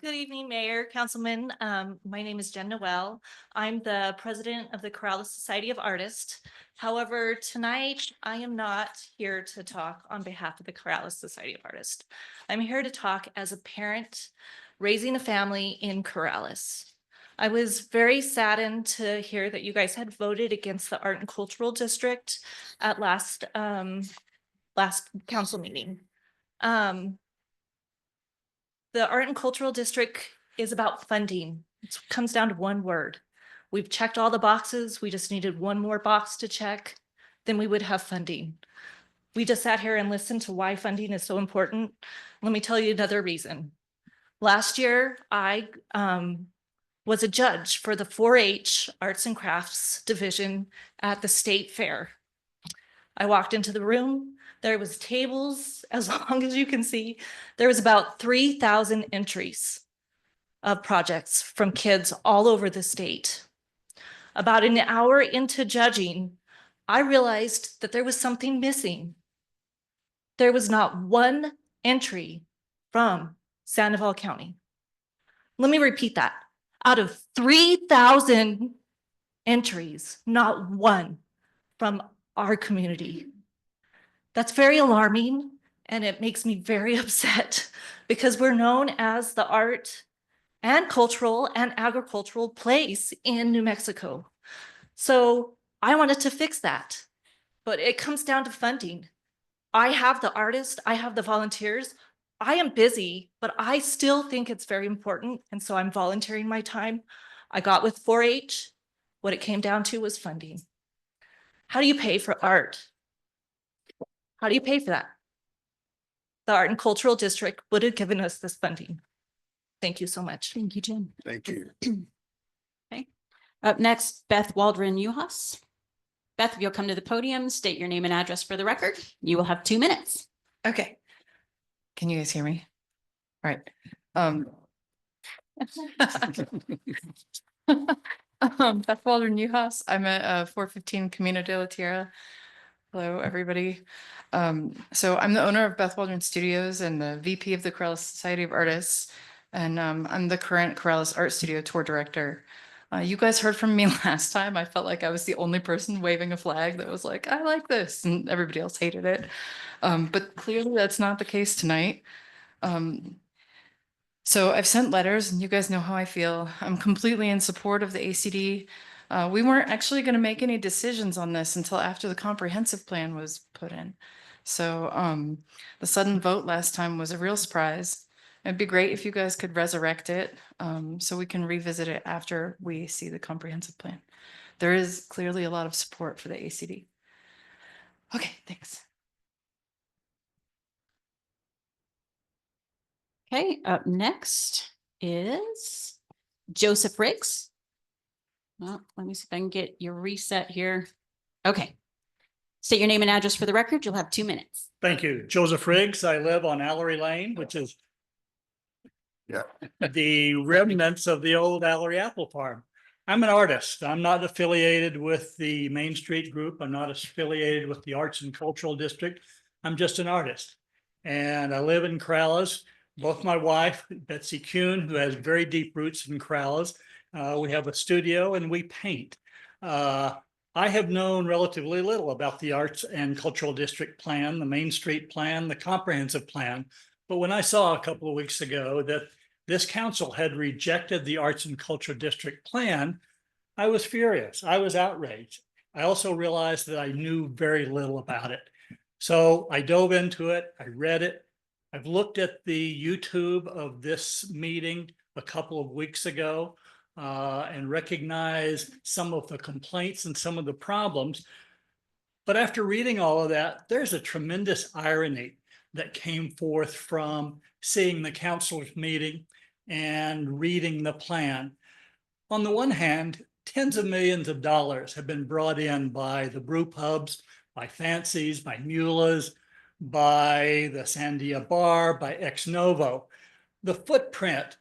Good evening, Mayor, Councilman. My name is Jen Noel. I'm the president of the Corrales Society of Artists. However, tonight I am not here to talk on behalf of the Corrales Society of Artists. I'm here to talk as a parent raising a family in Corrales. I was very saddened to hear that you guys had voted against the Art and Cultural District at last council meeting. The Art and Cultural District is about funding. It comes down to one word. We've checked all the boxes. We just needed one more box to check. Then we would have funding. We just sat here and listened to why funding is so important. Let me tell you another reason. Last year, I was a judge for the 4-H Arts and Crafts Division at the State Fair. I walked into the room. There was tables, as long as you can see. There was about 3,000 entries of projects from kids all over the state. About an hour into judging, I realized that there was something missing. There was not one entry from Sandoval County. Let me repeat that. Out of 3,000 entries, not one from our community. That's very alarming, and it makes me very upset because we're known as the art and cultural and agricultural place in New Mexico. So I wanted to fix that, but it comes down to funding. I have the artists, I have the volunteers. I am busy, but I still think it's very important, and so I'm volunteering my time. I got with 4-H. What it came down to was funding. How do you pay for art? How do you pay for that? The Art and Cultural District would have given us this funding. Thank you so much. Thank you, Jen. Thank you. Okay. Up next, Beth Waldron Uhas. Beth, if you'll come to the podium, state your name and address for the record. You will have 2 minutes. Okay. Can you guys hear me? All right. Beth Waldron Uhas. I'm at 415 Camino de la Tierra. Hello, everybody. So I'm the owner of Beth Waldron Studios and the VP of the Corrales Society of Artists. And I'm the current Corrales Art Studio tour director. You guys heard from me last time. I felt like I was the only person waving a flag that was like, I like this, and everybody else hated it. But clearly that's not the case tonight. So I've sent letters, and you guys know how I feel. I'm completely in support of the ACD. We weren't actually going to make any decisions on this until after the comprehensive plan was put in. So the sudden vote last time was a real surprise. It'd be great if you guys could resurrect it so we can revisit it after we see the comprehensive plan. There is clearly a lot of support for the ACD. Okay, thanks. Okay, up next is Joseph Riggs. Well, let me see if I can get your reset here. Okay. State your name and address for the record. You'll have 2 minutes. Thank you. Joseph Riggs. I live on Allery Lane, which is Yeah. the remnants of the old Allery Apple Farm. I'm an artist. I'm not affiliated with the Main Street Group. I'm not affiliated with the Arts and Cultural District. I'm just an artist. And I live in Corrales. Both my wife, Betsy Kuhn, who has very deep roots in Corrales. We have a studio and we paint. I have known relatively little about the Arts and Cultural District Plan, the Main Street Plan, the Comprehensive Plan. But when I saw a couple of weeks ago that this council had rejected the Arts and Culture District Plan, I was furious. I was outraged. I also realized that I knew very little about it. So I dove into it. I read it. I've looked at the YouTube of this meeting a couple of weeks ago and recognized some of the complaints and some of the problems. But after reading all of that, there's a tremendous irony that came forth from seeing the council's meeting and reading the plan. On the one hand, tens of millions of dollars have been brought in by the brew pubs, by Fancies, by Mulas, by the Sandia Bar, by Ex Novo. The footprint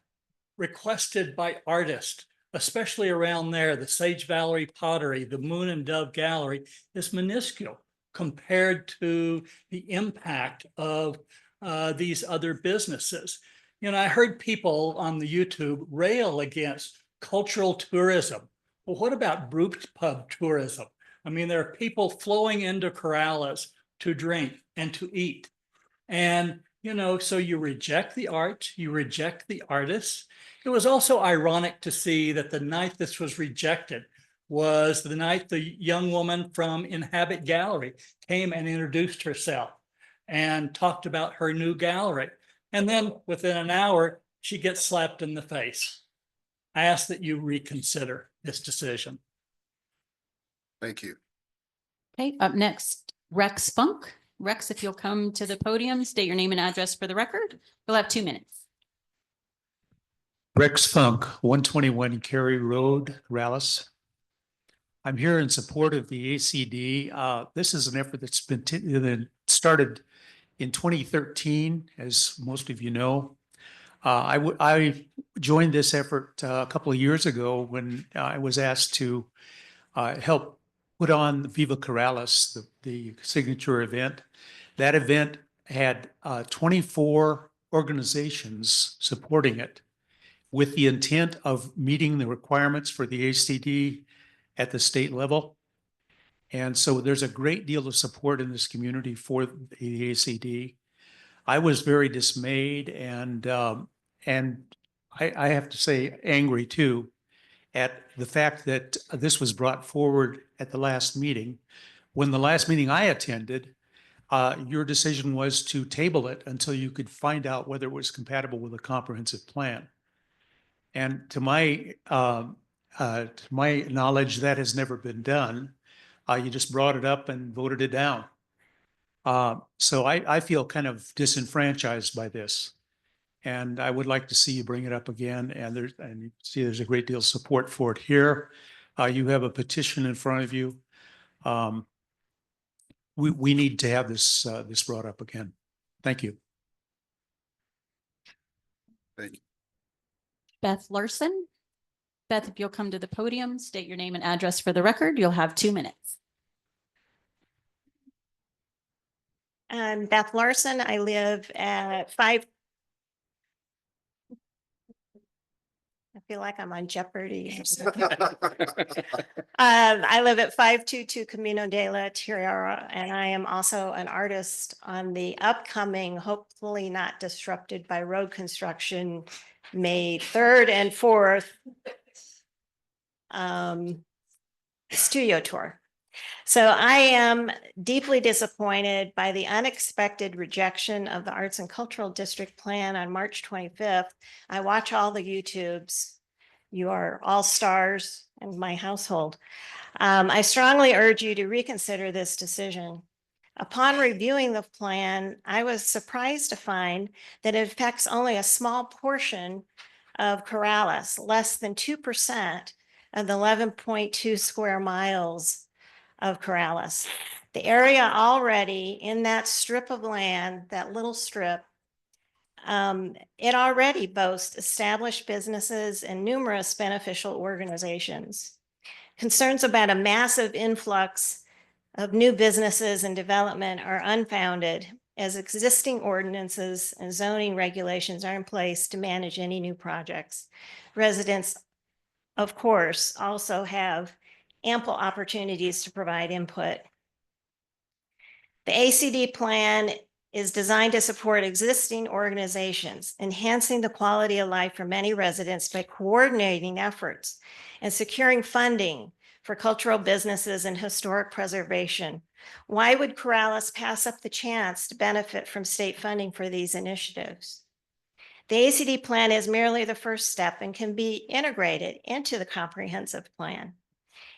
requested by artists, especially around there, the Sage Valerie Pottery, the Moon and Dove Gallery, is minuscule compared to the impact of these other businesses. You know, I heard people on the YouTube rail against cultural tourism. Well, what about brew pub tourism? I mean, there are people flowing into Corrales to drink and to eat. And, you know, so you reject the art, you reject the artists. It was also ironic to see that the night this was rejected was the night the young woman from Inhabit Gallery came and introduced herself and talked about her new gallery. And then within an hour, she gets slapped in the face. I ask that you reconsider this decision. Thank you. Okay, up next, Rex Funk. Rex, if you'll come to the podium, state your name and address for the record. You'll have 2 minutes. Rex Funk, 121 Cary Road, Rallis. I'm here in support of the ACD. This is an effort that's been started in 2013, as most of you know. I joined this effort a couple of years ago when I was asked to help put on Viva Corrales, the signature event. That event had 24 organizations supporting it with the intent of meeting the requirements for the ACD at the state level. And so there's a great deal of support in this community for the ACD. I was very dismayed and I have to say angry too at the fact that this was brought forward at the last meeting. When the last meeting I attended, your decision was to table it until you could find out whether it was compatible with a comprehensive plan. And to my knowledge, that has never been done. You just brought it up and voted it down. So I feel kind of disenfranchised by this. And I would like to see you bring it up again. And you see there's a great deal of support for it here. You have a petition in front of you. We need to have this brought up again. Thank you. Thank you. Beth Larson. Beth, if you'll come to the podium, state your name and address for the record. You'll have 2 minutes. I'm Beth Larson. I live at I feel like I'm on Jeopardy. I live at 522 Camino de la Tierra, and I am also an artist on the upcoming, hopefully not disrupted by road construction, May 3rd and 4th studio tour. So I am deeply disappointed by the unexpected rejection of the Arts and Cultural District Plan on March 25th. I watch all the YouTubes. You are all stars in my household. I strongly urge you to reconsider this decision. Upon reviewing the plan, I was surprised to find that it affects only a small portion of Corrales, less than 2% of the 11.2 square miles of Corrales. The area already in that strip of land, that little strip, it already boasts established businesses and numerous beneficial organizations. Concerns about a massive influx of new businesses and development are unfounded, as existing ordinances and zoning regulations are in place to manage any new projects. Residents, of course, also have ample opportunities to provide input. The ACD plan is designed to support existing organizations, enhancing the quality of life for many residents by coordinating efforts and securing funding for cultural businesses and historic preservation. Why would Corrales pass up the chance to benefit from state funding for these initiatives? The ACD plan is merely the first step and can be integrated into the comprehensive plan.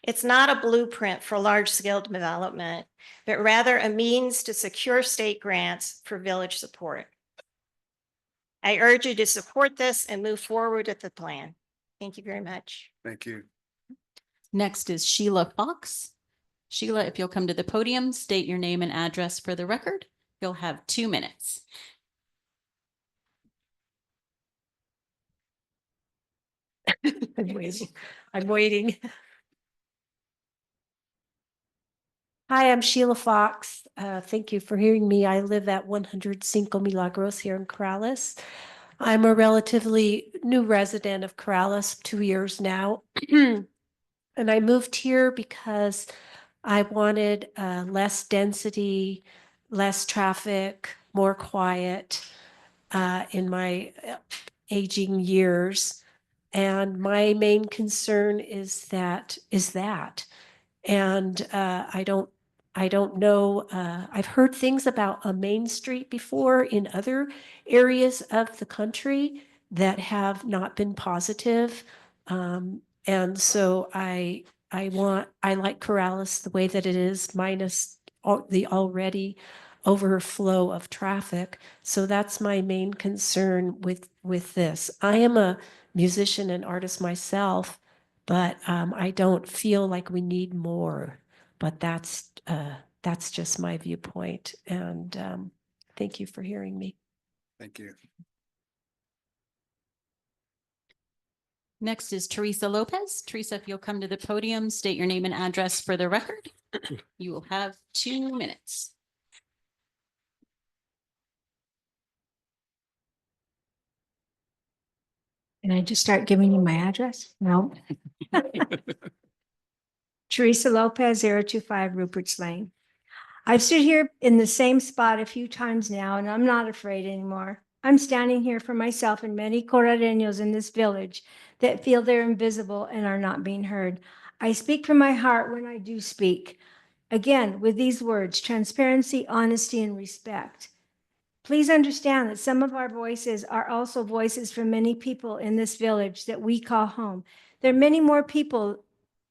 It's not a blueprint for large-scale development, but rather a means to secure state grants for village support. I urge you to support this and move forward with the plan. Thank you very much. Thank you. Next is Sheila Fox. Sheila, if you'll come to the podium, state your name and address for the record. You'll have 2 minutes. I'm waiting. Hi, I'm Sheila Fox. Thank you for hearing me. I live at 100 Cinco Milagros here in Corrales. I'm a relatively new resident of Corrales, 2 years now. And I moved here because I wanted less density, less traffic, more quiet in my aging years. And my main concern is that. And I don't know, I've heard things about a Main Street before in other areas of the country that have not been positive. And so I like Corrales the way that it is, minus the already overflow of traffic. So that's my main concern with this. I am a musician and artist myself, but I don't feel like we need more. But that's just my viewpoint. And thank you for hearing me. Thank you. Next is Teresa Lopez. Teresa, if you'll come to the podium, state your name and address for the record. You will have 2 minutes. Can I just start giving you my address? No. Teresa Lopez, 025 Rupert's Lane. I've stood here in the same spot a few times now, and I'm not afraid anymore. I'm standing here for myself and many Corrareños in this village that feel they're invisible and are not being heard. I speak from my heart when I do speak. Again, with these words, transparency, honesty, and respect. Please understand that some of our voices are also voices from many people in this village that we call home. There are many more people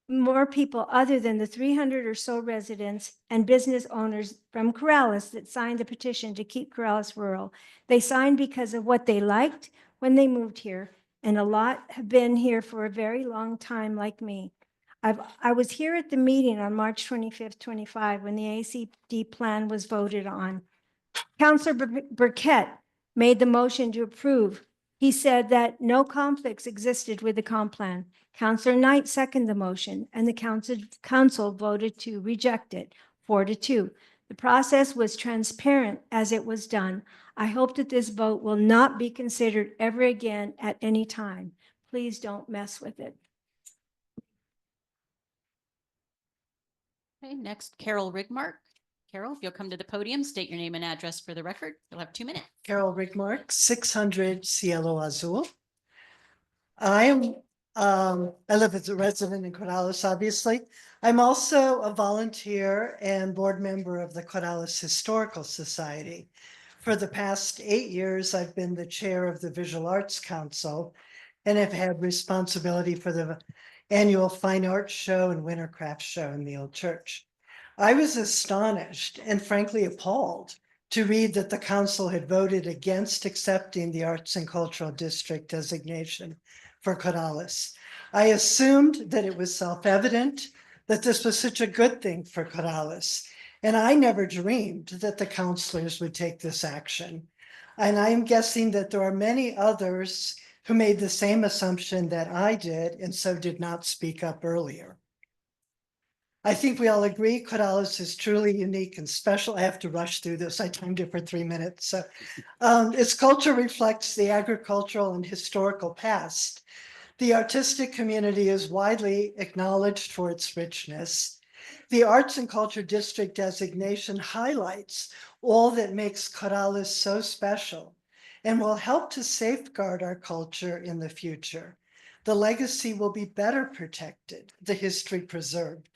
other than the 300 or so residents and business owners from Corrales that signed the petition to keep Corrales rural. They signed because of what they liked when they moved here, and a lot have been here for a very long time like me. I was here at the meeting on March 25th, 25, when the ACD plan was voted on. Councilor Burkett made the motion to approve. He said that no conflicts existed with the comp plan. Councilor Knight seconded the motion, and the council voted to reject it 4-2. The process was transparent as it was done. I hope that this vote will not be considered ever again at any time. Please don't mess with it. Okay, next, Carol Rigmark. Carol, if you'll come to the podium, state your name and address for the record. You'll have 2 minutes. Carol Rigmark, 600 Cielo Azul. I live as a resident in Corrales, obviously. I'm also a volunteer and board member of the Corrales Historical Society. For the past 8 years, I've been the chair of the Visual Arts Council and have had responsibility for the annual Fine Arts Show and Winter Crafts Show in the old church. I was astonished and frankly appalled to read that the council had voted against accepting the Arts and Cultural District designation for Corrales. I assumed that it was self-evident that this was such a good thing for Corrales, and I never dreamed that the councilors would take this action. And I am guessing that there are many others who made the same assumption that I did and so did not speak up earlier. I think we all agree Corrales is truly unique and special. I have to rush through this. I timed it for 3 minutes. So, its culture reflects the agricultural and historical past. The artistic community is widely acknowledged for its richness. The Arts and Culture District designation highlights all that makes Corrales so special and will help to safeguard our culture in the future. The legacy will be better protected, the history preserved.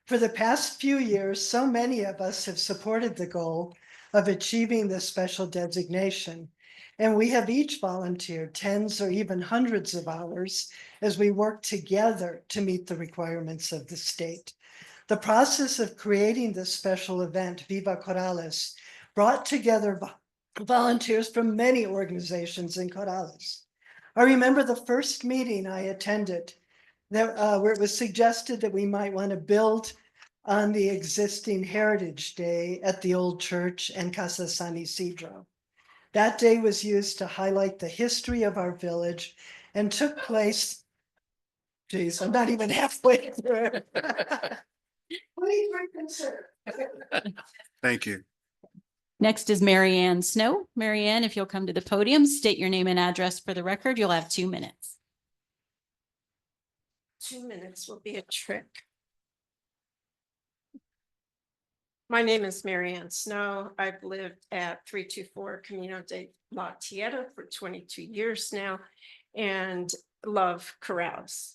For the past few years, so many of us have supported the goal of achieving this special designation, and we have each volunteered tens or even hundreds of hours as we work together to meet the requirements of the state. The process of creating this special event, Viva Corrales, brought together volunteers from many organizations in Corrales. I remember the first meeting I attended where it was suggested that we might want to build on the existing Heritage Day at the old church and Casa San Isidro. That day was used to highlight the history of our village and took place, geez, I'm not even halfway through it. Please reconsider. Thank you. Next is Mary Ann Snow. Mary Ann, if you'll come to the podium, state your name and address for the record. You'll have 2 minutes. 2 minutes will be a trick. My name is Mary Ann Snow. I've lived at 324 Camino de la Tierra for 22 years now and love Corrales.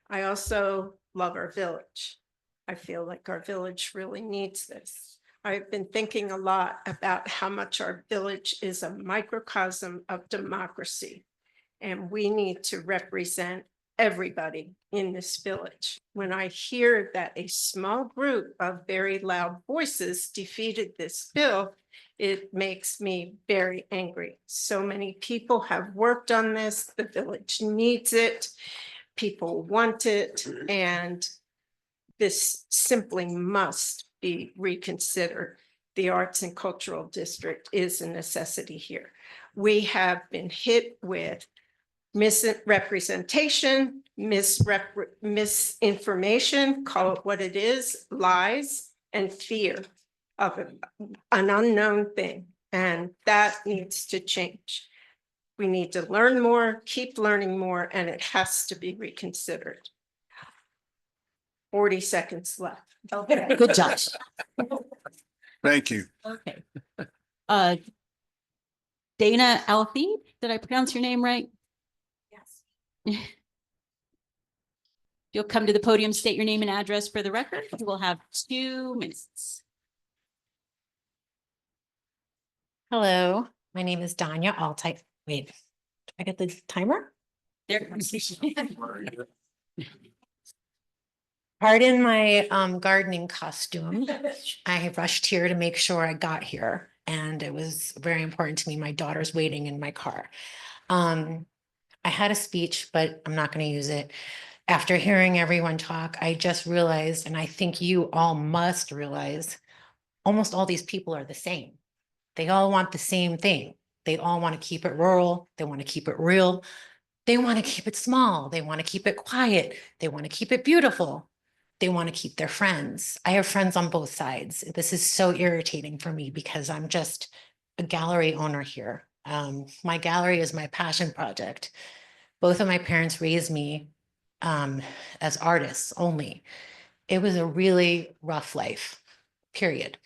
I also love our village. I feel like our village really needs this. I've been thinking a lot about how much our village is a microcosm of democracy, and we need to represent everybody in this village. When I hear that a small group of very loud voices defeated this bill, it makes me very angry. So many people have worked on this. The village needs it. People want it, and this simply must be reconsidered. The Arts and Cultural District is a necessity here. We have been hit with misrepresentation, misinformation, call it what it is, lies, and fear of an unknown thing. And that needs to change. We need to learn more, keep learning more, and it has to be reconsidered. 40 seconds left. Okay, good job. Thank you. Okay. Dana Alfie, did I pronounce your name right? Yes. You'll come to the podium, state your name and address for the record. You will have 2 minutes. Hello, my name is Danya Altai. Wait, do I get the timer? There it comes. Pardon my gardening costume. I rushed here to make sure I got here, and it was very important to me. My daughter's waiting in my car. I had a speech, but I'm not going to use it. After hearing everyone talk, I just realized, and I think you all must realize, almost all these people are the same. They all want the same thing. They all want to keep it rural. They want to keep it real. They want to keep it small. They want to keep it quiet. They want to keep it beautiful. They want to keep their friends. I have friends on both sides. This is so irritating for me because I'm just a gallery owner here. My gallery is my passion project. Both of my parents raised me as artists only. It was a really rough life, period.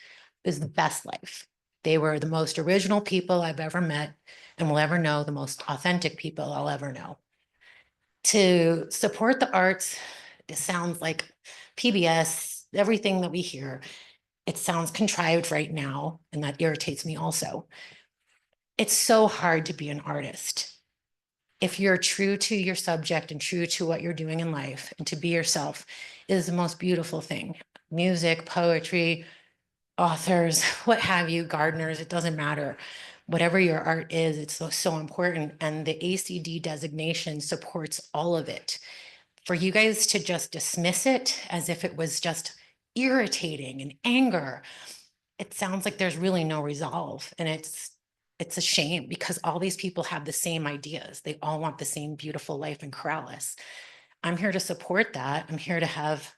It was the best life. They were the most original people I've ever met and will ever know, the most authentic people I'll ever know. To support the arts, it sounds like PBS, everything that we hear, it sounds contrived right now, and that irritates me also. It's so hard to be an artist. If you're true to your subject and true to what you're doing in life, and to be yourself is the most beautiful thing. Music, poetry, authors, what have you, gardeners, it doesn't matter. Whatever your art is, it's so important. And the ACD designation supports all of it. For you guys to just dismiss it as if it was just irritating and anger, it sounds like there's really no resolve. And it's a shame because all these people have the same ideas. They all want the same beautiful life in Corrales. I'm here to support that. I'm here to have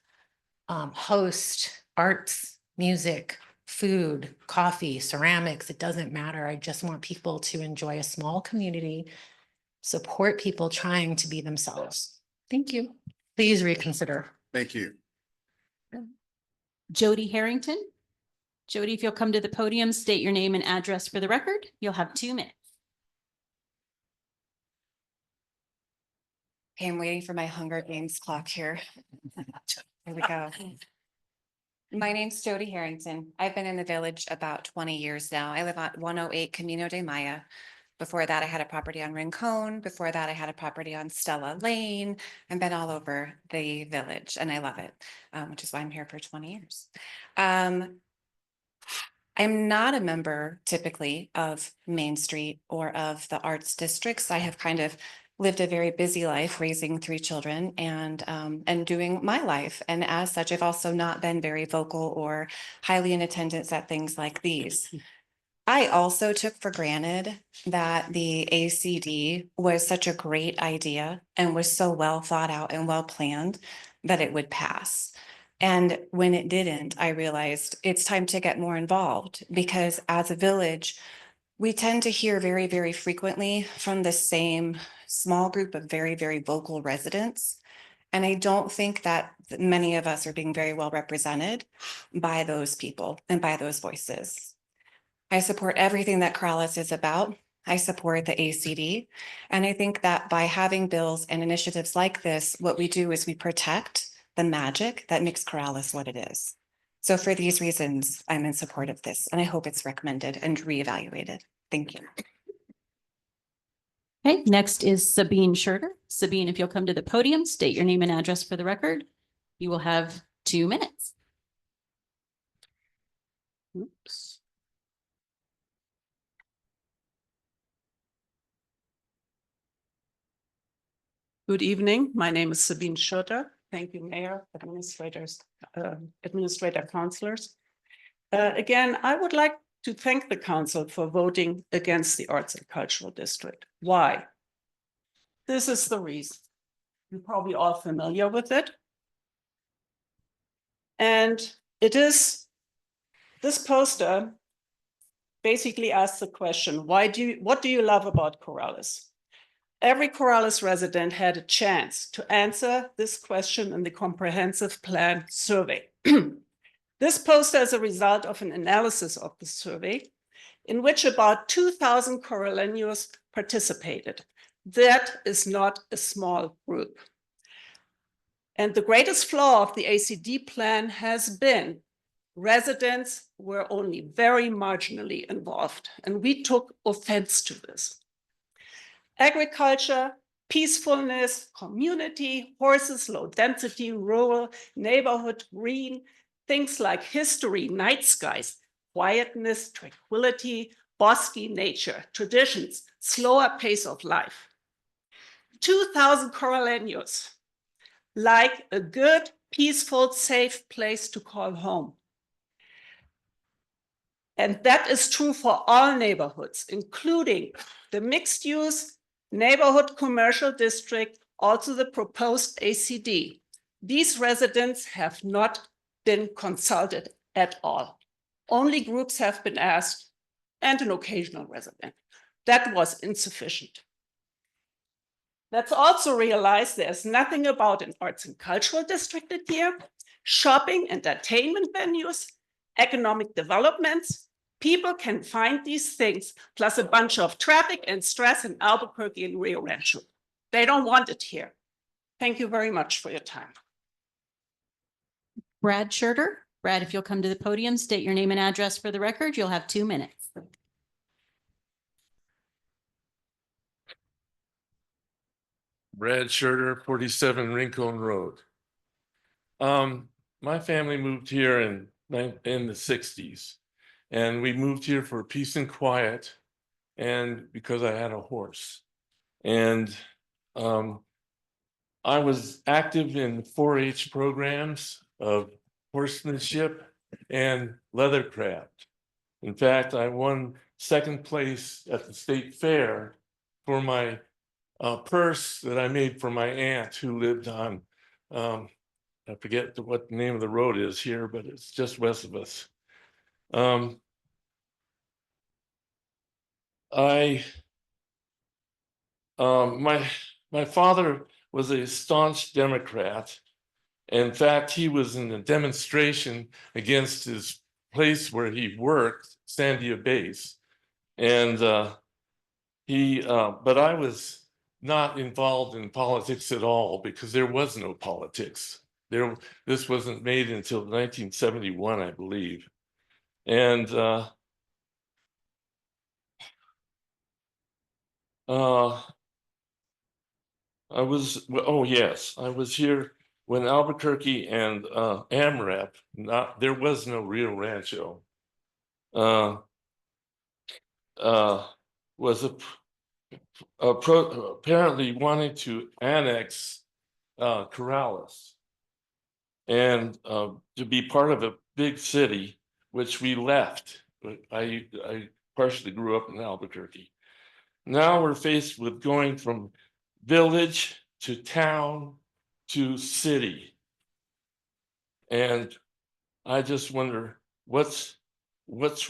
host arts, music, food, coffee, ceramics. It doesn't matter. I just want people to enjoy a small community, support people trying to be themselves. Thank you. Please reconsider. Thank you. Jody Harrington. Jody, if you'll come to the podium, state your name and address for the record. You'll have 2 minutes. Okay, I'm waiting for my Hunger Games clock here. Here we go. My name's Jody Harrington. I've been in the village about 20 years now. I live on 108 Camino de Maya. Before that, I had a property on Rincon. Before that, I had a property on Stella Lane. I've been all over the village and I love it, which is why I'm here for 20 years. I'm not a member typically of Main Street or of the arts districts. I have kind of lived a very busy life raising 3 children and doing my life. And as such, I've also not been very vocal or highly in attendance at things like these. I also took for granted that the ACD was such a great idea and was so well thought out and well planned that it would pass. And when it didn't, I realized it's time to get more involved because as a village, we tend to hear very, very frequently from the same small group of very, very vocal residents. And I don't think that many of us are being very well represented by those people and by those voices. I support everything that Corrales is about. I support the ACD. And I think that by having bills and initiatives like this, what we do is we protect the magic that makes Corrales what it is. So for these reasons, I'm in support of this and I hope it's recommended and reevaluated. Thank you. Okay, next is Sabine Schurter. Sabine, if you'll come to the podium, state your name and address for the record. You will have 2 minutes. Oops. Good evening. My name is Sabine Schurter. Thank you, Mayor, administrators, administrator councilors. Again, I would like to thank the council for voting against the Arts and Cultural District. Why? This is the reason. You're probably all familiar with it. And it is, this poster basically asks the question, what do you love about Corrales? Every Corrales resident had a chance to answer this question in the comprehensive plan survey. This poster is a result of an analysis of the survey in which about 2,000 Corraleños participated. That is not a small group. And the greatest flaw of the ACD plan has been residents were only very marginally involved, and we took offense to this. Agriculture, peacefulness, community, horses, low density, rural, neighborhood, green, things like history, night skies, quietness, tranquility, bosky nature, traditions, slower pace of life. 2,000 Corraleños like a good, peaceful, safe place to call home. And that is true for all neighborhoods, including the mixed use neighborhood commercial district, also the proposed ACD. These residents have not been consulted at all. Only groups have been asked and an occasional resident. That was insufficient. Let's also realize there's nothing about an arts and cultural district here, shopping, entertainment venues, economic developments. People can find these things, plus a bunch of traffic and stress in Albuquerque and Rio Rancho. They don't want it here. Thank you very much for your time. Brad Schurter. Brad, if you'll come to the podium, state your name and address for the record. You'll have 2 minutes. Brad Schurter, 47 Rincon Road. My family moved here in in the sixties. And we moved here for peace and quiet and because I had a horse. And I was active in 4-H programs of horsemanship and leathercraft. In fact, I won second place at the state fair for my purse that I made for my aunt who lived on, I forget what the name of the road is here, but it's just west of us. My father was a staunch Democrat. In fact, he was in a demonstration against his place where he worked, Sandia Base. And but I was not involved in politics at all because there was no politics. This wasn't made until 1971, I believe. And I was, oh yes, I was here when Albuquerque and AMREP, there was no Rio Rancho, was apparently wanting to annex Corrales and to be part of a big city, which we left. I partially grew up in Albuquerque. Now we're faced with going from village to town to city. And I just wonder what's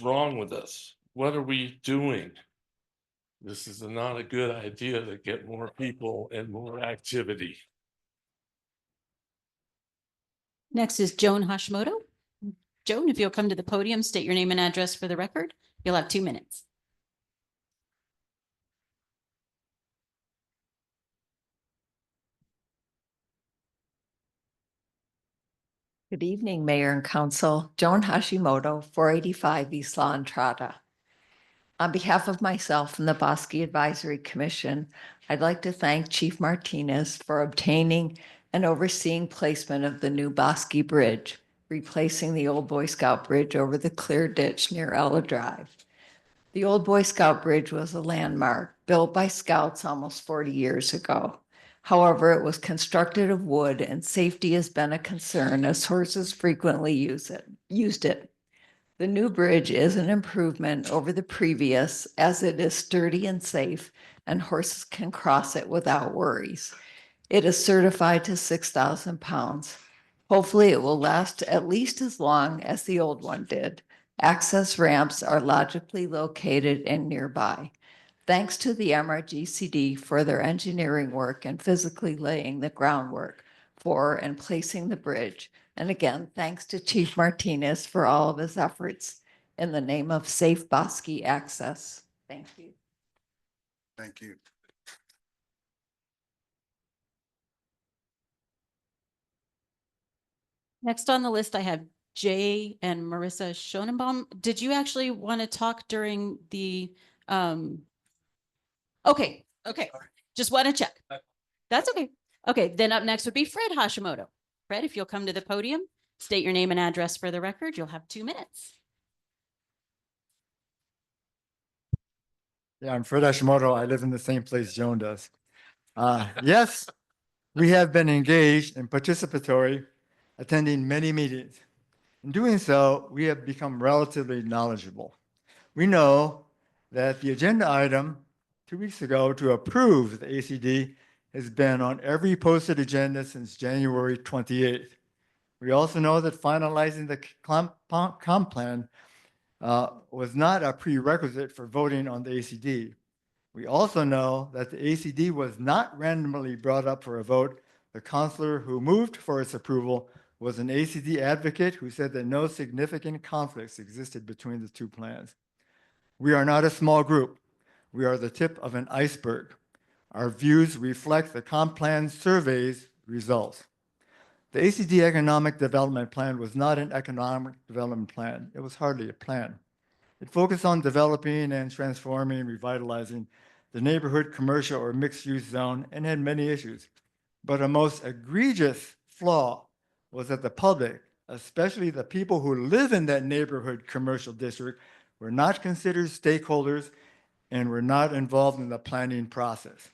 wrong with us? What are we doing? This is not a good idea to get more people and more activity. Next is Joan Hashimoto. Joan, if you'll come to the podium, state your name and address for the record. You'll have 2 minutes. Good evening, Mayor and Council. Joan Hashimoto, 485 East La Entrada. On behalf of myself and the Bosque Advisory Commission, I'd like to thank Chief Martinez for obtaining and overseeing placement of the new Bosque Bridge, replacing the old Boy Scout Bridge over the clear ditch near Ella Drive. The old Boy Scout Bridge was a landmark built by Scouts almost 40 years ago. However, it was constructed of wood and safety has been a concern as horses frequently used it. The new bridge is an improvement over the previous as it is sturdy and safe and horses can cross it without worries. It is certified to 6,000 pounds. Hopefully it will last at least as long as the old one did. Access ramps are logically located and nearby. Thanks to the MRGCD for their engineering work and physically laying the groundwork for and placing the bridge. And again, thanks to Chief Martinez for all of his efforts in the name of safe Bosque access. Thank you. Thank you. Next on the list, I have Jay and Marissa Schonenbaum. Did you actually want to talk during the, okay. Just want to check. That's okay. Okay, then up next would be Fred Hashimoto. Fred, if you'll come to the podium, state your name and address for the record, you'll have 2 minutes. Yeah, I'm Fred Hashimoto. I live in the same place Joan does. Yes, we have been engaged and participatory, attending many meetings. In doing so, we have become relatively knowledgeable. We know that the agenda item 2 weeks ago to approve the ACD has been on every posted agenda since January 28th. We also know that finalizing the comp plan was not a prerequisite for voting on the ACD. We also know that the ACD was not randomly brought up for a vote. The counselor who moved for its approval was an ACD advocate who said that no significant conflicts existed between the two plans. We are not a small group. We are the tip of an iceberg. Our views reflect the comp plan survey's results. The ACD Economic Development Plan was not an economic development plan. It was hardly a plan. It focused on developing and transforming, revitalizing the neighborhood, commercial, or mixed-use zone and had many issues. But a most egregious flaw was that the public, especially the people who live in that neighborhood commercial district, were not considered stakeholders and were not involved in the planning process.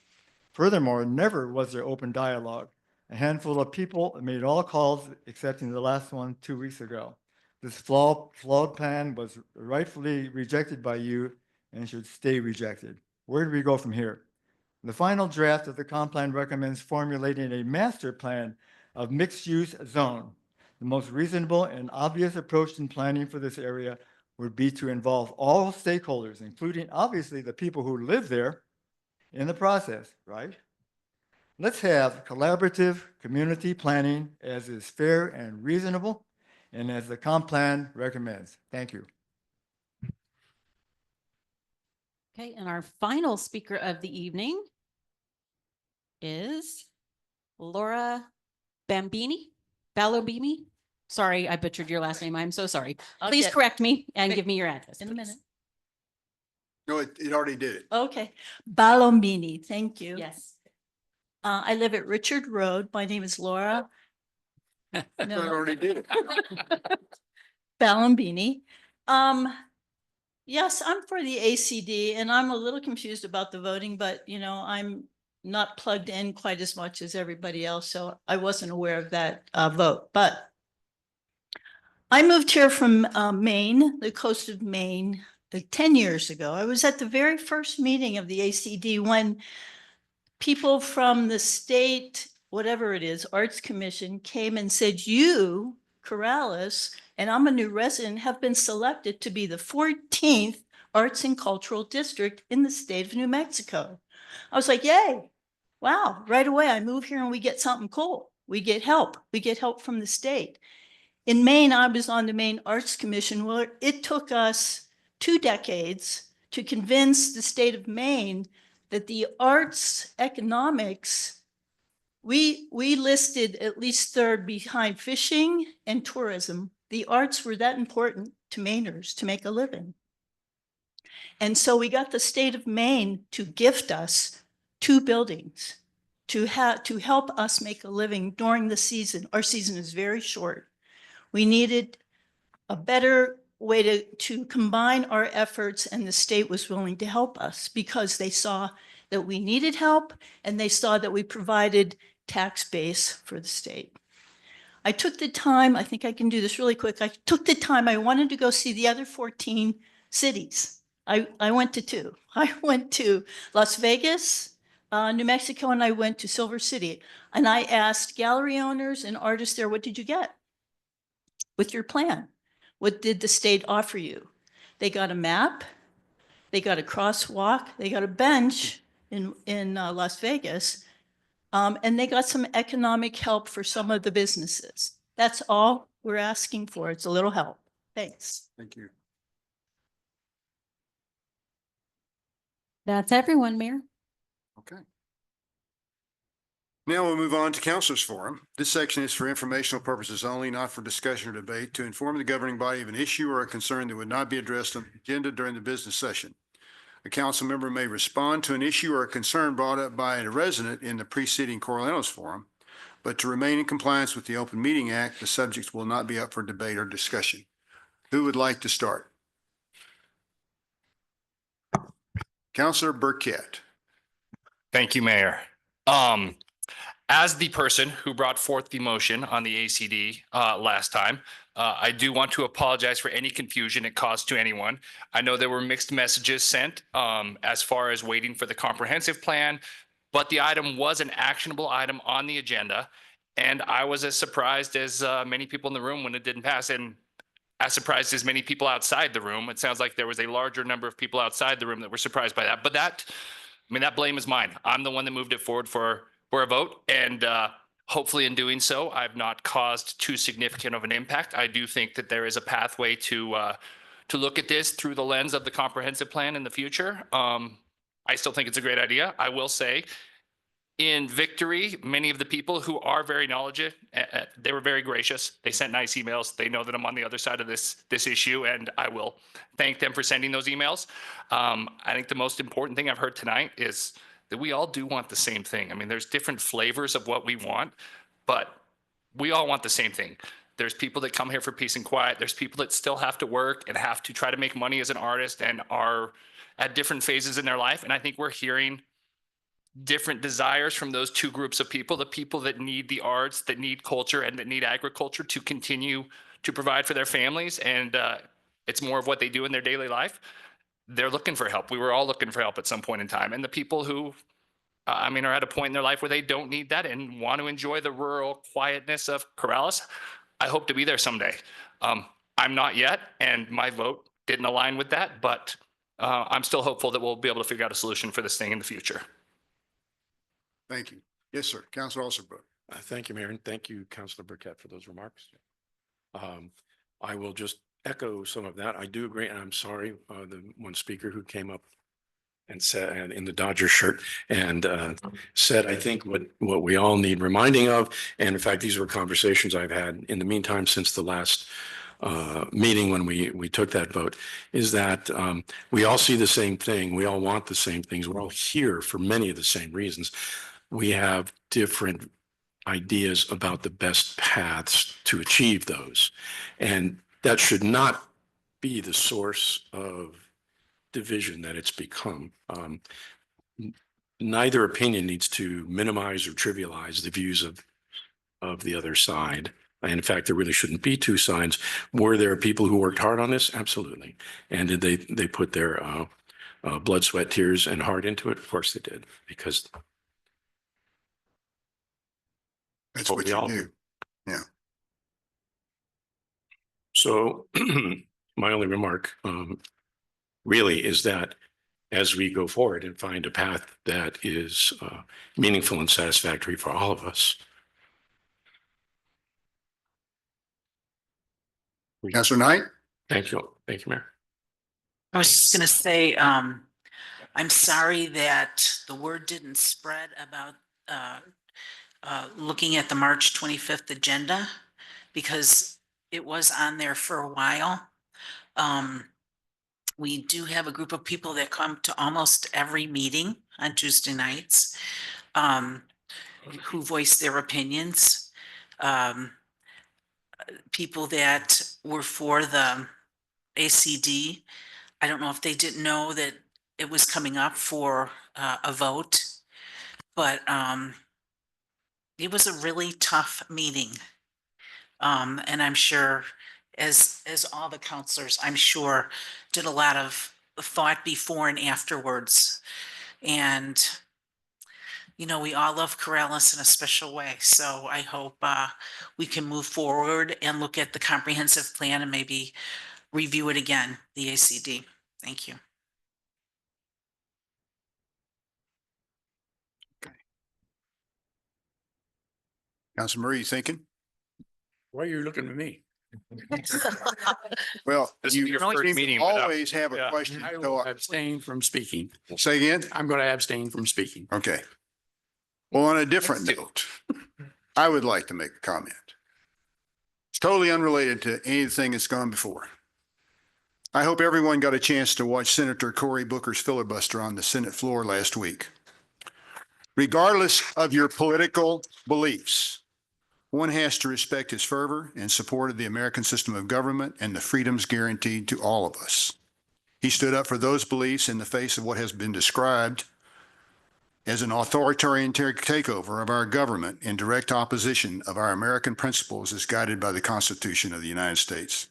Furthermore, never was there open dialogue. A handful of people made all calls, excepting the last one 2 weeks ago. This flawed plan was rightfully rejected by you and should stay rejected. Where do we go from here? The final draft of the comp plan recommends formulating a master plan of mixed-use zone. The most reasonable and obvious approach in planning for this area would be to involve all stakeholders, including obviously the people who live there, in the process, right? Let's have collaborative community planning as is fair and reasonable and as the comp plan recommends. Thank you. Okay, and our final speaker of the evening is Laura Bambini, Balombini. Sorry, I butchered your last name. I'm so sorry. Please correct me and give me your address. In a minute. No, it already did it. Okay, Balombini, thank you. Yes. I live at Richard Road. My name is Laura. I already did it. Balombini. Yes, I'm for the ACD and I'm a little confused about the voting, but you know, I'm not plugged in quite as much as everybody else, so I wasn't aware of that vote. But I moved here from Maine, the coast of Maine, 10 years ago. I was at the very first meeting of the ACD when people from the state, whatever it is, Arts Commission came and said, you, Corrales, and I'm a new resident, have been selected to be the 14th Arts and Cultural District in the state of New Mexico. I was like, yay, wow, right away I move here and we get something cool. We get help. We get help from the state. In Maine, I was on the Maine Arts Commission where it took us 2 decades to convince the state of Maine that the arts economics, we listed at least third behind fishing and tourism. The arts were that important to Mainers to make a living. And so we got the state of Maine to gift us 2 buildings to help us make a living during the season. Our season is very short. We needed a better way to combine our efforts, and the state was willing to help us because they saw that we needed help and they saw that we provided tax base for the state. I took the time, I think I can do this really quick. I took the time, I wanted to go see the other 14 cities. I went to 2. I went to Las Vegas, New Mexico, and I went to Silver City. And I asked gallery owners and artists there, what did you get with your plan? What did the state offer you? They got a map, they got a crosswalk, they got a bench in Las Vegas, and they got some economic help for some of the businesses. That's all we're asking for. It's a little help. Thanks. Thank you. That's everyone, Mayor. Okay. Now we'll move on to Councilors Forum. This section is for informational purposes only, not for discussion or debate, to inform the governing body of an issue or a concern that would not be addressed on the agenda during the business session. A council member may respond to an issue or a concern brought up by a resident in the preceding Corralenos Forum, but to remain in compliance with the Open Meeting Act, the subjects will not be up for debate or discussion. Who would like to start? Councilor Burkett. Thank you, Mayor. As the person who brought forth the motion on the ACD last time, I do want to apologize for any confusion it caused to anyone. I know there were mixed messages sent as far as waiting for the comprehensive plan, but the item was an actionable item on the agenda. And I was as surprised as many people in the room when it didn't pass, and as surprised as many people outside the room. It sounds like there was a larger number of people outside the room that were surprised by that. But that blame is mine. I'm the one that moved it forward for a vote. And hopefully in doing so, I've not caused too significant of an impact. I do think that there is a pathway to look at this through the lens of the comprehensive plan in the future. I still think it's a great idea. I will say, in Victory, many of the people who are very knowledgeable, they were very gracious. They sent nice emails. They know that I'm on the other side of this issue, and I will thank them for sending those emails. I think the most important thing I've heard tonight is that we all do want the same thing. I mean, there's different flavors of what we want, but we all want the same thing. There's people that come here for peace and quiet. There's people that still have to work and have to try to make money as an artist and are at different phases in their life. And I think we're hearing different desires from those two groups of people, the people that need the arts, that need culture, and that need agriculture to continue to provide for their families. And it's more of what they do in their daily life. They're looking for help. We were all looking for help at some point in time. And the people who, are at a point in their life where they don't need that and want to enjoy the rural quietness of Corrales, I hope to be there someday. I'm not yet, and my vote didn't align with that, but I'm still hopeful that we'll be able to figure out a solution for this thing in the future. Thank you. Yes, sir. Councilor Alsterbrook. Thank you, Mayor, and thank you, Councilor Burkett, for those remarks. I will just echo some of that. I do agree, and I'm sorry, the one speaker who came up and said, and in the Dodger shirt, and said, I think what we all need reminding of, and in fact, these were conversations I've had in the meantime since the last meeting when we took that vote, is that we all see the same thing. We all want the same things. We're all here for many of the same reasons. We have different ideas about the best paths to achieve those. And that should not be the source of division that it's become. Neither opinion needs to minimize or trivialize the views of the other side. And in fact, there really shouldn't be two sides. Were there people who worked hard on this? Absolutely. And did they put their blood, sweat, tears, and heart into it? Of course they did, because That's what you do. Yeah. So my only remark really is that as we go forward and find a path that is meaningful and satisfactory for all of us. Councilor Knight. Thank you. Thank you, Mayor. I was just gonna say, I'm sorry that the word didn't spread about looking at the March 25th agenda, because it was on there for a while. We do have a group of people that come to almost every meeting on Tuesday nights, who voice their opinions. People that were for the ACD, I don't know if they didn't know that it was coming up for a vote, but it was a really tough meeting. And I'm sure as all the counselors, I'm sure, did a lot of thought before and afterwards. And, we all love Corrales in a special way. So I hope we can move forward and look at the comprehensive plan and maybe review it again, the ACD. Thank you. Councilor Murray, you thinking? Why are you looking at me? Well, This is your first meeting without- always have a question. I So, will abstain from speaking. say again? I'm going to abstain from speaking. Okay. Well, on a different note, I would like to make a comment. It's totally unrelated to anything that's gone before. I hope everyone got a chance to watch Senator Cory Booker's filibuster on the Senate floor last week. Regardless of your political beliefs, one has to respect his fervor and support of the American system of government and the freedoms guaranteed to all of us. He stood up for those beliefs in the face of what has been described as an authoritarian takeover of our government in direct opposition of our American principles as guided by the Constitution of the United States.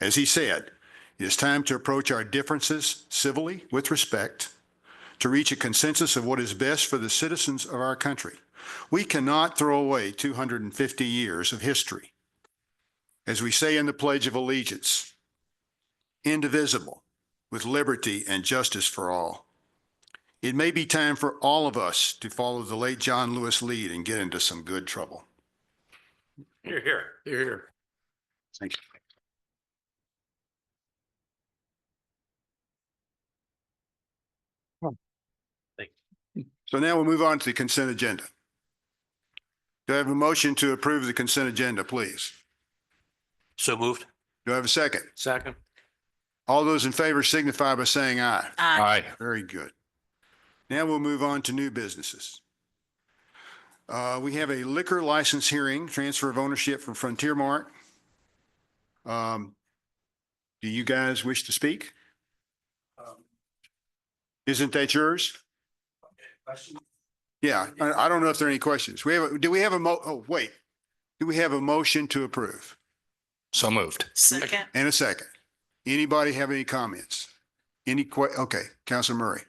As he said, it is time to approach our differences civilly, with respect, to reach a consensus of what is best for the citizens of our country. We cannot throw away 250 years of history. As we say in the Pledge of Allegiance, indivisible, with liberty and justice for all. It may be time for all of us to follow the late John Lewis lead and get into some good trouble. Here, here, here, here. Thank you. So now we'll move on to the consent agenda. Do I have a motion to approve the consent agenda, please? So moved. Do I have a second? Second. All those in favor signify by saying aye. Aye. Very good. Now we'll move on to new businesses. We have a liquor license hearing, transfer of ownership from Frontier Mart Do you guys wish to speak? Isn't that yours? Yeah, I don't know if there are any questions. Do we have oh, wait. Do we have a motion to approve? So moved. Second. And a second. Anybody have any comments? Okay, Councilor Murray.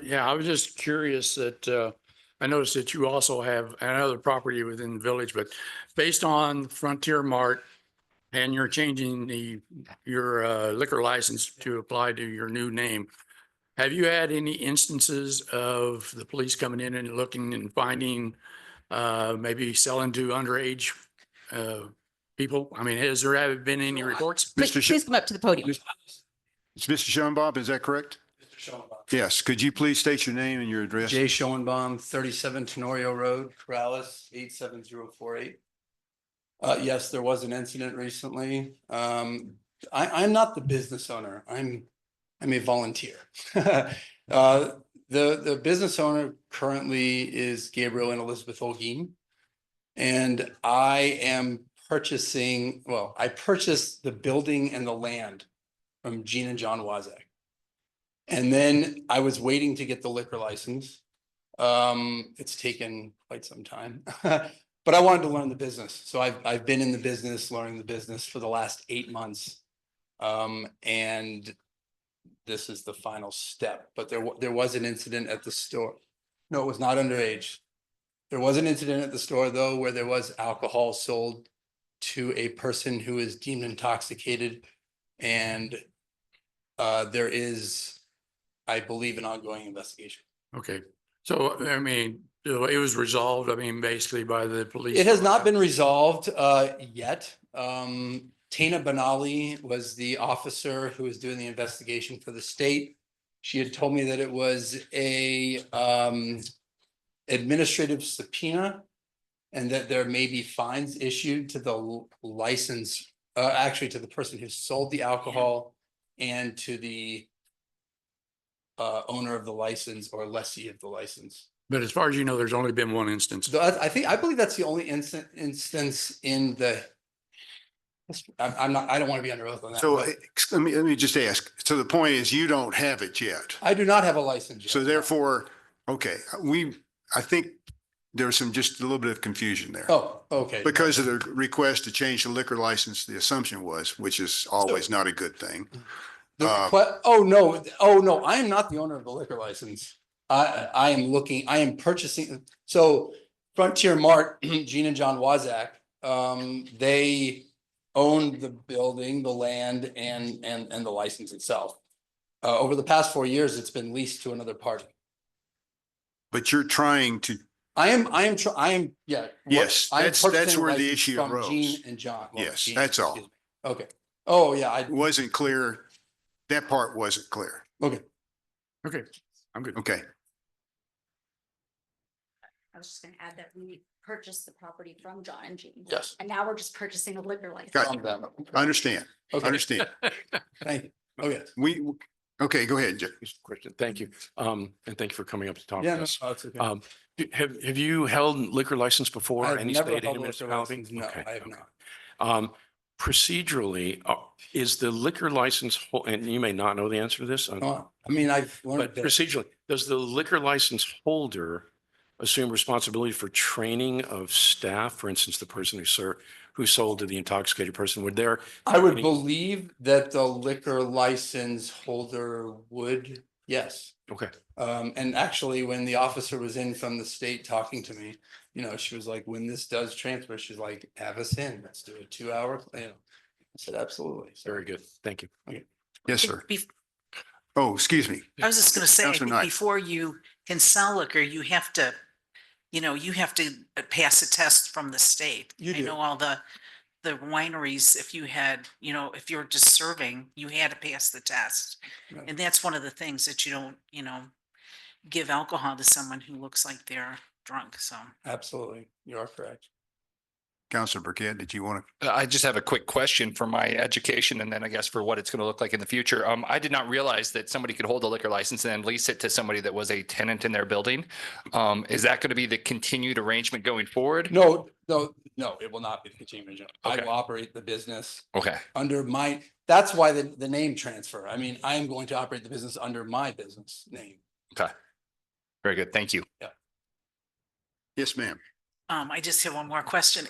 Yeah, I was just curious that, I noticed that you also have another property within the village, but based on Frontier Mart and you're changing your liquor license to apply to your new name, have you had any instances of the police coming in and looking and finding, maybe selling to underage, people? I mean, has there been any reports? Please come up to the podium. It's Mr. Schoenbaum, is that correct? Yes, could you please state your name and your address? Jay Schoenbaum, 37 Tenorio Road, Corrales, 87048. Yes, there was an incident recently. I'm not the business owner. I'm a volunteer. The business owner currently is Gabriel and Elizabeth Holguin. And I am purchasing, well, I purchased the building and the land from Gene and John Wazak. And then I was waiting to get the liquor license. It's taken quite some time, but I wanted to learn the business. So I've been in the business, learning the business for the last 8 months. And this is the final step, but there was an incident at the store. No, it was not underage. There was an incident at the store though, where there was alcohol sold to a person who is deemed intoxicated. And there is, I believe, an ongoing investigation. Okay, so I mean, it was resolved, I mean, basically by the police. It has not been resolved yet. Tina Benali was the officer who was doing the investigation for the state. She had told me that it was a administrative subpoena and that there may be fines issued to the license, actually to the person who sold the alcohol and to the owner of the license or lessee of the license. But as far as you know, there's only been one instance. I believe that's the only instance in the. I don't want to be under oath on that. So but let me just ask. So the point is you don't have it yet. I do not have a license yet. So therefore, okay, I think there's just a little bit of confusion there. Oh, okay. Because of the request to change the liquor license, the assumption was, which is always not a good thing. Oh, no, I am not the owner of the liquor license. I am purchasing, so Frontier Mart, Gene and John Wazak, they owned the building, the land and the license itself. Over the past 4 years, it's been leased to another party. But you're trying to. Yeah. Yes, that's where the issue from arose. Gene and John. Well, Yes, Gene, that's all. excuse me. Okay. Oh, yeah. It wasn't clear. That part wasn't clear. Okay. Okay, I'm good. Okay. I was just gonna add that we purchased the property from John and Jean. Yes. And now we're just purchasing a liquor license. Gotcha. Understand. Okay. Understand. Thank you. Oh, yes. Okay, go ahead, Jeff. Question. Thank you. And thank you for coming up to talk Yeah, to no, us. it's okay. Have you held liquor license before? I've Any never state, held any a liquor municipality? license. No, Okay, I have okay. not. Procedurally, is the liquor license, and you may not know the answer to this. I mean, I've learned But that. procedurally, does the liquor license holder assume responsibility for training of staff? For instance, the person who sold to the intoxicated person, I would believe that the liquor license holder would, yes. Okay. And actually, when the officer was in from the state talking to me, she was like, when this does transfer, she's like, have us in, let's do a 2-hour, I said, absolutely. So, Very good. Thank you. Okay. Yes, sir. Oh, excuse me. I was just gonna say, I Councilor think Knight. before you can sell liquor, you have to pass a test from the state. You I do. know all the wineries, if you're just serving, you had to pass the test. Right. And that's one of the things that you don't, give alcohol to someone who looks like they're drunk, so. Absolutely. You are correct. Counselor Burkett, did you want to? I just have a quick question for my education and then I guess for what it's going to look like in the future. I did not realize that somebody could hold a liquor license and then lease it to somebody that was a tenant in their building. Is that going to be the continued arrangement going forward? No, it will not be the continuing. I Okay. will operate the business Okay. under my, that's why the name transfer. I mean, I am going to operate the business under my business name. Okay. Very good. Thank you. Yes, ma'am. I just have one more question.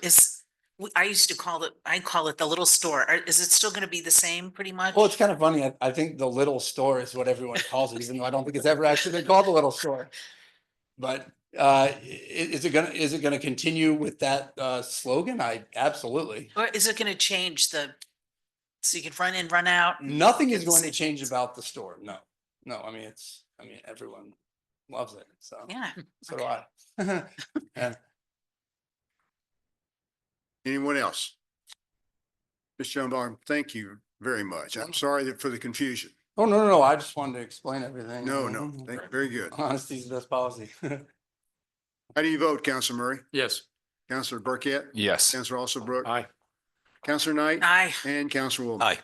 I used to I call it the little store. Is it still gonna be the same pretty much? Well, it's kind of funny. I think the little store is what everyone calls it, even though I don't think it's ever actually been called the little store. But is it gonna continue with that slogan? Absolutely. Or is it gonna change so you can run in, run out? and Nothing is it's- going to change about the store. No, I mean, everyone loves it. So, Yeah. so do I. Yeah. Anyone else? Mr. John, thank you very much. I'm sorry for the confusion. Oh, no. I just wanted to explain everything. No, very good. Honesty is the best policy. How do you vote, Counselor Murray? Yes. Counselor Burkett? Yes. Counselor Alsobrook? Aye. Counselor Knight? Aye. And Counselor Woolman? Aye.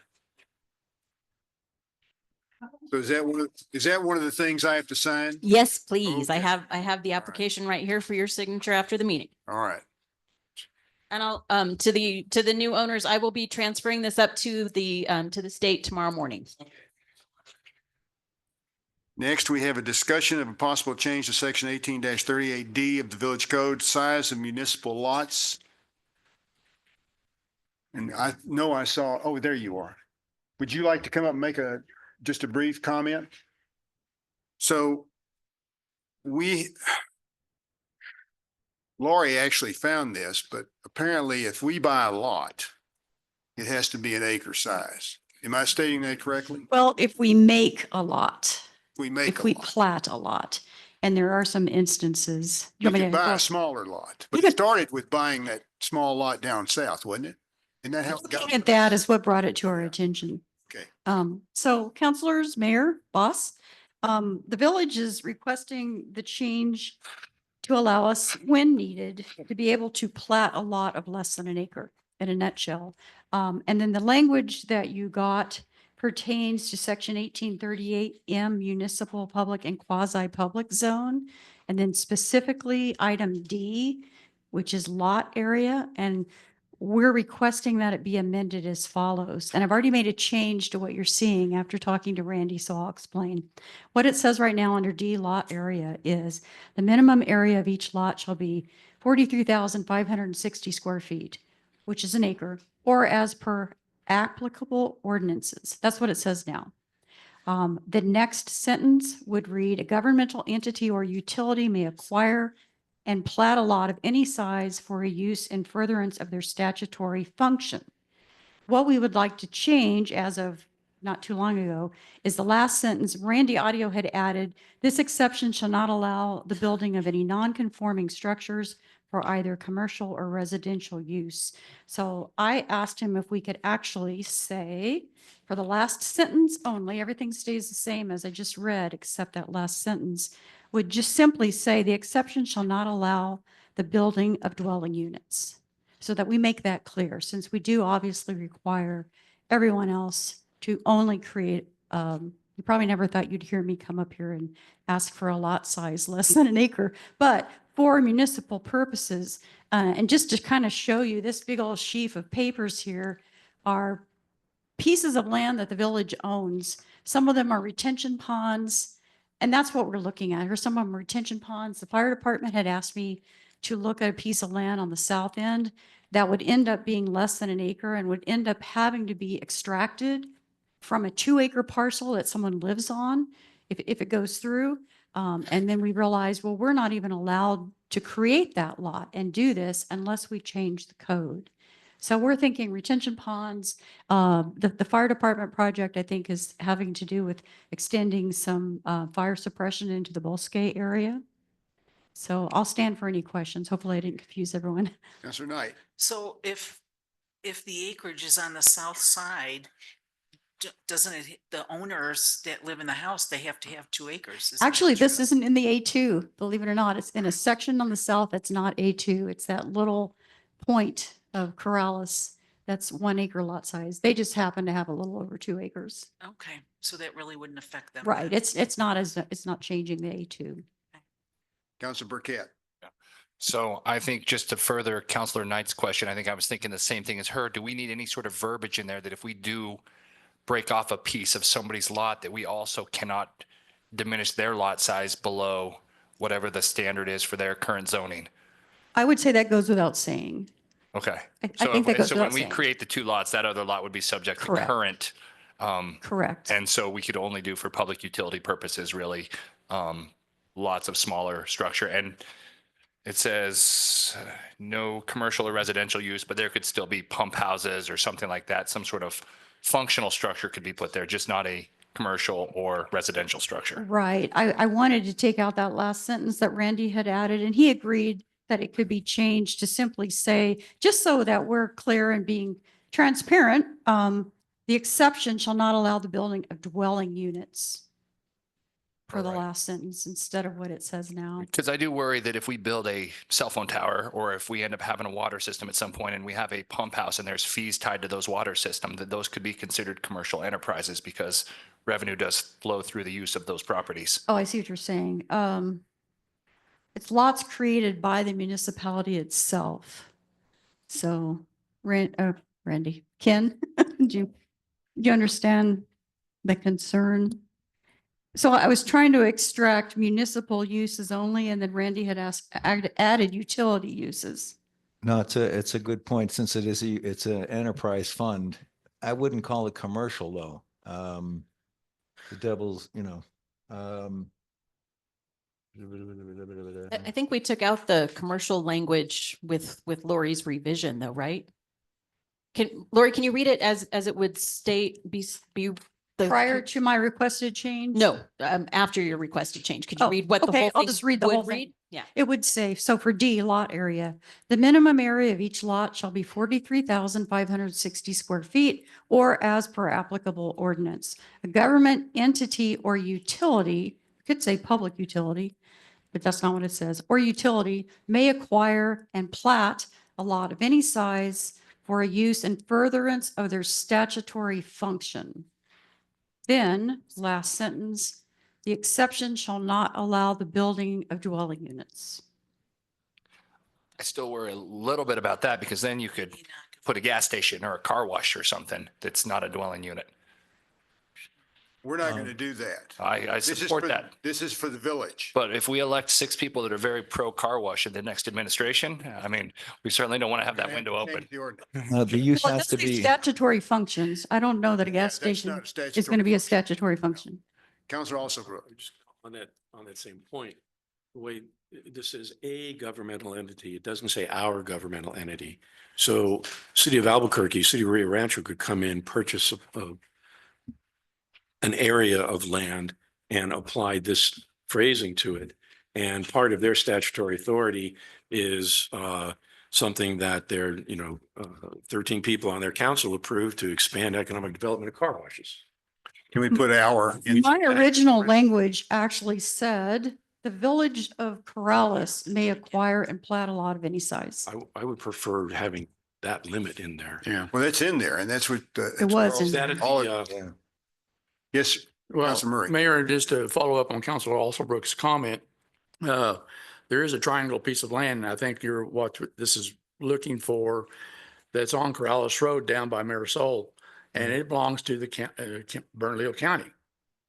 So is that one of the things I have to sign? Yes, please. I Okay. have the application right here for your signature after the meeting. All right. And I'll, to the new owners, I will be transferring this up to the state tomorrow morning. Next, we have a discussion of a possible change to section 18-38D of the Village Code, size of municipal lots. And I know I saw, oh, there you are. Would you like to come up and make just a brief comment? So Laurie actually found this, but apparently if we buy a lot, it has to be an acre size. Am I stating that correctly? Well, if we make a lot, We make if a we lot. plat a lot, and there are some instances. You want me could to buy go- a smaller lot, but it started with buying that small lot down south, wasn't it? Isn't that how it got? Looking at that is what brought it to our attention. Okay. So counselors, mayor, boss, the village is requesting the change to allow us, when needed, to be able to plat a lot of less than an acre in a nutshell. And then the language that you got pertains to section 1838M municipal, public and quasi-public zone. And then specifically item D, which is lot area. And we're requesting that it be amended as follows. And I've already made a change to what you're seeing after talking to Randy, so I'll explain. What it says right now under D lot area is the minimum area of each lot shall be 43,560 square feet, which is an acre, or as per applicable ordinances. That's what it says now. The next sentence would read, a governmental entity or utility may acquire and plat a lot of any size for a use in furtherance of their statutory function. What we would like to change as of not too long ago is the last sentence. Randy Audio had added, this exception shall not allow the building of any non-conforming structures for either commercial or residential use. So I asked him if we could actually say, for the last sentence only, everything stays the same as I just read, except that last sentence, would just simply say the exception shall not allow the building of dwelling units. So that we make that clear, since we do obviously require everyone else to only create, you probably never thought you'd hear me come up here and ask for a lot size less than an acre, but for municipal purposes, and just to kind of show you this big old sheaf of papers here are pieces of land that the village owns. Some of them are retention ponds, and that's what we're looking at here. Some of them are retention ponds. The fire department had asked me to look at a piece of land on the south end that would end up being less than an acre and would end up having to be extracted from a 2-acre parcel that someone lives on if it goes through. And then we realized, well, we're not even allowed to create that lot and do this unless we change the code. So we're thinking retention ponds. The fire department project, I think, is having to do with extending some fire suppression into the Bosque area. So I'll stand for any questions. Hopefully I didn't confuse everyone. Counselor Knight. So if the acreage is on the south side, doesn't it, the owners that live in the house, they have to have 2 acres? Isn't that Actually, this true? isn't in the A2, believe it or not. It's in a section on the south that's not A2. It's that little point of Corrales. That's 1 acre lot size. They just happen to have a little over 2 acres. Okay, so that really wouldn't affect them. Right. then. It's not changing the A2. Council Burkett. So I think just to further Counselor Knight's question, I think I was thinking the same thing as her. Do we need any sort of verbiage in there that if we do break off a piece of somebody's lot, that we also cannot diminish their lot size below whatever the standard is for their current zoning? I would say that goes without saying. Okay. I So think that goes so when without we saying. create the 2 lots, that other lot would be subject to Correct. current. Correct. And so we could only do for public utility purposes, really, lots of smaller structure. And it says no commercial or residential use, but there could still be pump houses or something like that. Some sort of functional structure could be put there, just not a commercial or residential structure. Right. I wanted to take out that last sentence that Randy had added, and he agreed that it could be changed to simply say, just so that we're clear and being transparent, the exception shall not allow the building of dwelling units for the last sentence instead of what it says now. Because I do worry that if we build a cell phone tower, or if we end up having a water system at some point and we have a pump house and there's fees tied to those water systems, that those could be considered commercial enterprises because revenue does flow through the use of those properties. Oh, I see what you're saying. It's lots created by the municipality itself. So, Randy, Ken, do you understand the concern? So I was trying to extract municipal uses only, and then Randy had added utility uses. No, it's a good point, since it's an enterprise fund. I wouldn't call it commercial, though. The devil's, I think we took out the commercial language with Lori's revision though, right? Lori, can you read it as it would state, be the? Prior to my requested change? No, after your requested change. Could you Oh, read what the okay, whole I'll thing just read the would whole thing. read? Yeah. It would say, so for D, lot area, the minimum area of each lot shall be 43,560 square feet, or as per applicable ordinance. A government entity or utility, could say public utility, but that's not what it says, or utility may acquire and plat a lot of any size for a use and furtherance of their statutory function. Then, last sentence, the exception shall not allow the building of dwelling units. I still worry a little bit about that, because then you could put a gas station or a car wash or something that's not a dwelling unit. We're not going to do that. I This is support for- that. This is for the village. But if we elect 6 people that are very pro car wash in the next administration, I mean, we certainly don't want to have that window open. Change the ordinance. the use Well, it has to doesn't say be. statutory functions. I don't know that a gas That's station not a is going statutory to be a function. statutory function. Counselor Alsobrook. Just on that same point, the way this is a governmental entity, it doesn't say our governmental entity. So City of Albuquerque, City of Rio Rancho could come in, purchase an area of land and apply this phrasing to it. And part of their statutory authority is something that their, 13 people on their council approved to expand economic development of car washes. Can we put our? in- My original language actually said the village of Corrales may acquire and plat a lot of any size. I would prefer having that limit in there. Yeah, well, that's in there, and that's what. It was in Is that All- Yes, Well, Councilor Murray. Mayor, just to follow up on Councilor Alsobrook's comment, there is a triangle piece of land, and I think what this is looking for, that's on Corrales Road down by Marisol, and it belongs to the Bernalillo County.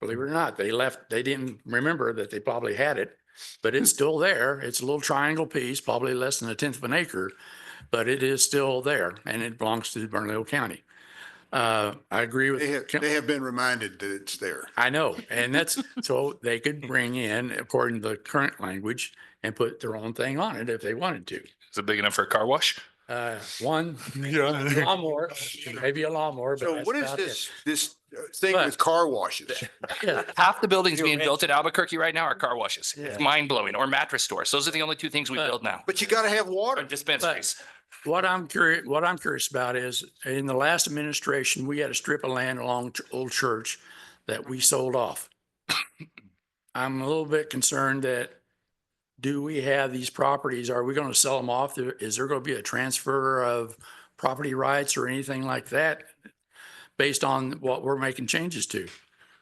Believe it or not, they didn't remember that they probably had it, but it's still there. It's a little triangle piece, probably less than 1/10 of an acre, but it is still there, and it belongs to Bernalillo County. I agree with. They have been reminded that it's there. I know, and that's, so they could bring in, according to the current language, and put their own thing on it if they wanted to. Is it big enough for a car wash? One, lawnmower, maybe a lawnmower, but So that's what is about it. this thing with car washes? Yeah, Half the buildings You being know, built in Albuquerque right now are car washes. Yeah. It's mind blowing. Or mattress stores. Those are the only 2 things we build now. But you got to have Or water. dispensaries. what I'm curious about is, in the last administration, we had a strip of land along Old Church that we sold off. I'm a little bit concerned that do we have these properties? Are we going to sell them off? Is there going to be a transfer of property rights or anything like that based on what we're making changes to?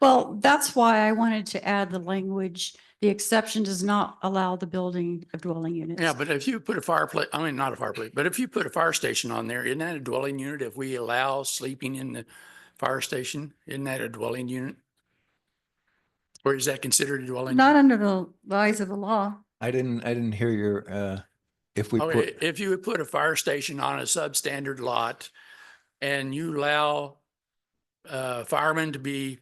Well, that's why I wanted to add the language, the exception does not allow the building of dwelling units. Yeah, but if you put a fireplace, I mean, not a fireplace, but if you put a fire station on there, isn't that a dwelling unit? If we allow sleeping in the fire station, isn't that a dwelling unit? Or is that considered a dwelling? Not under the eyes of the law. I didn't hear your, if we Okay, put, if you would put a fire station on a substandard lot and you allow firemen to be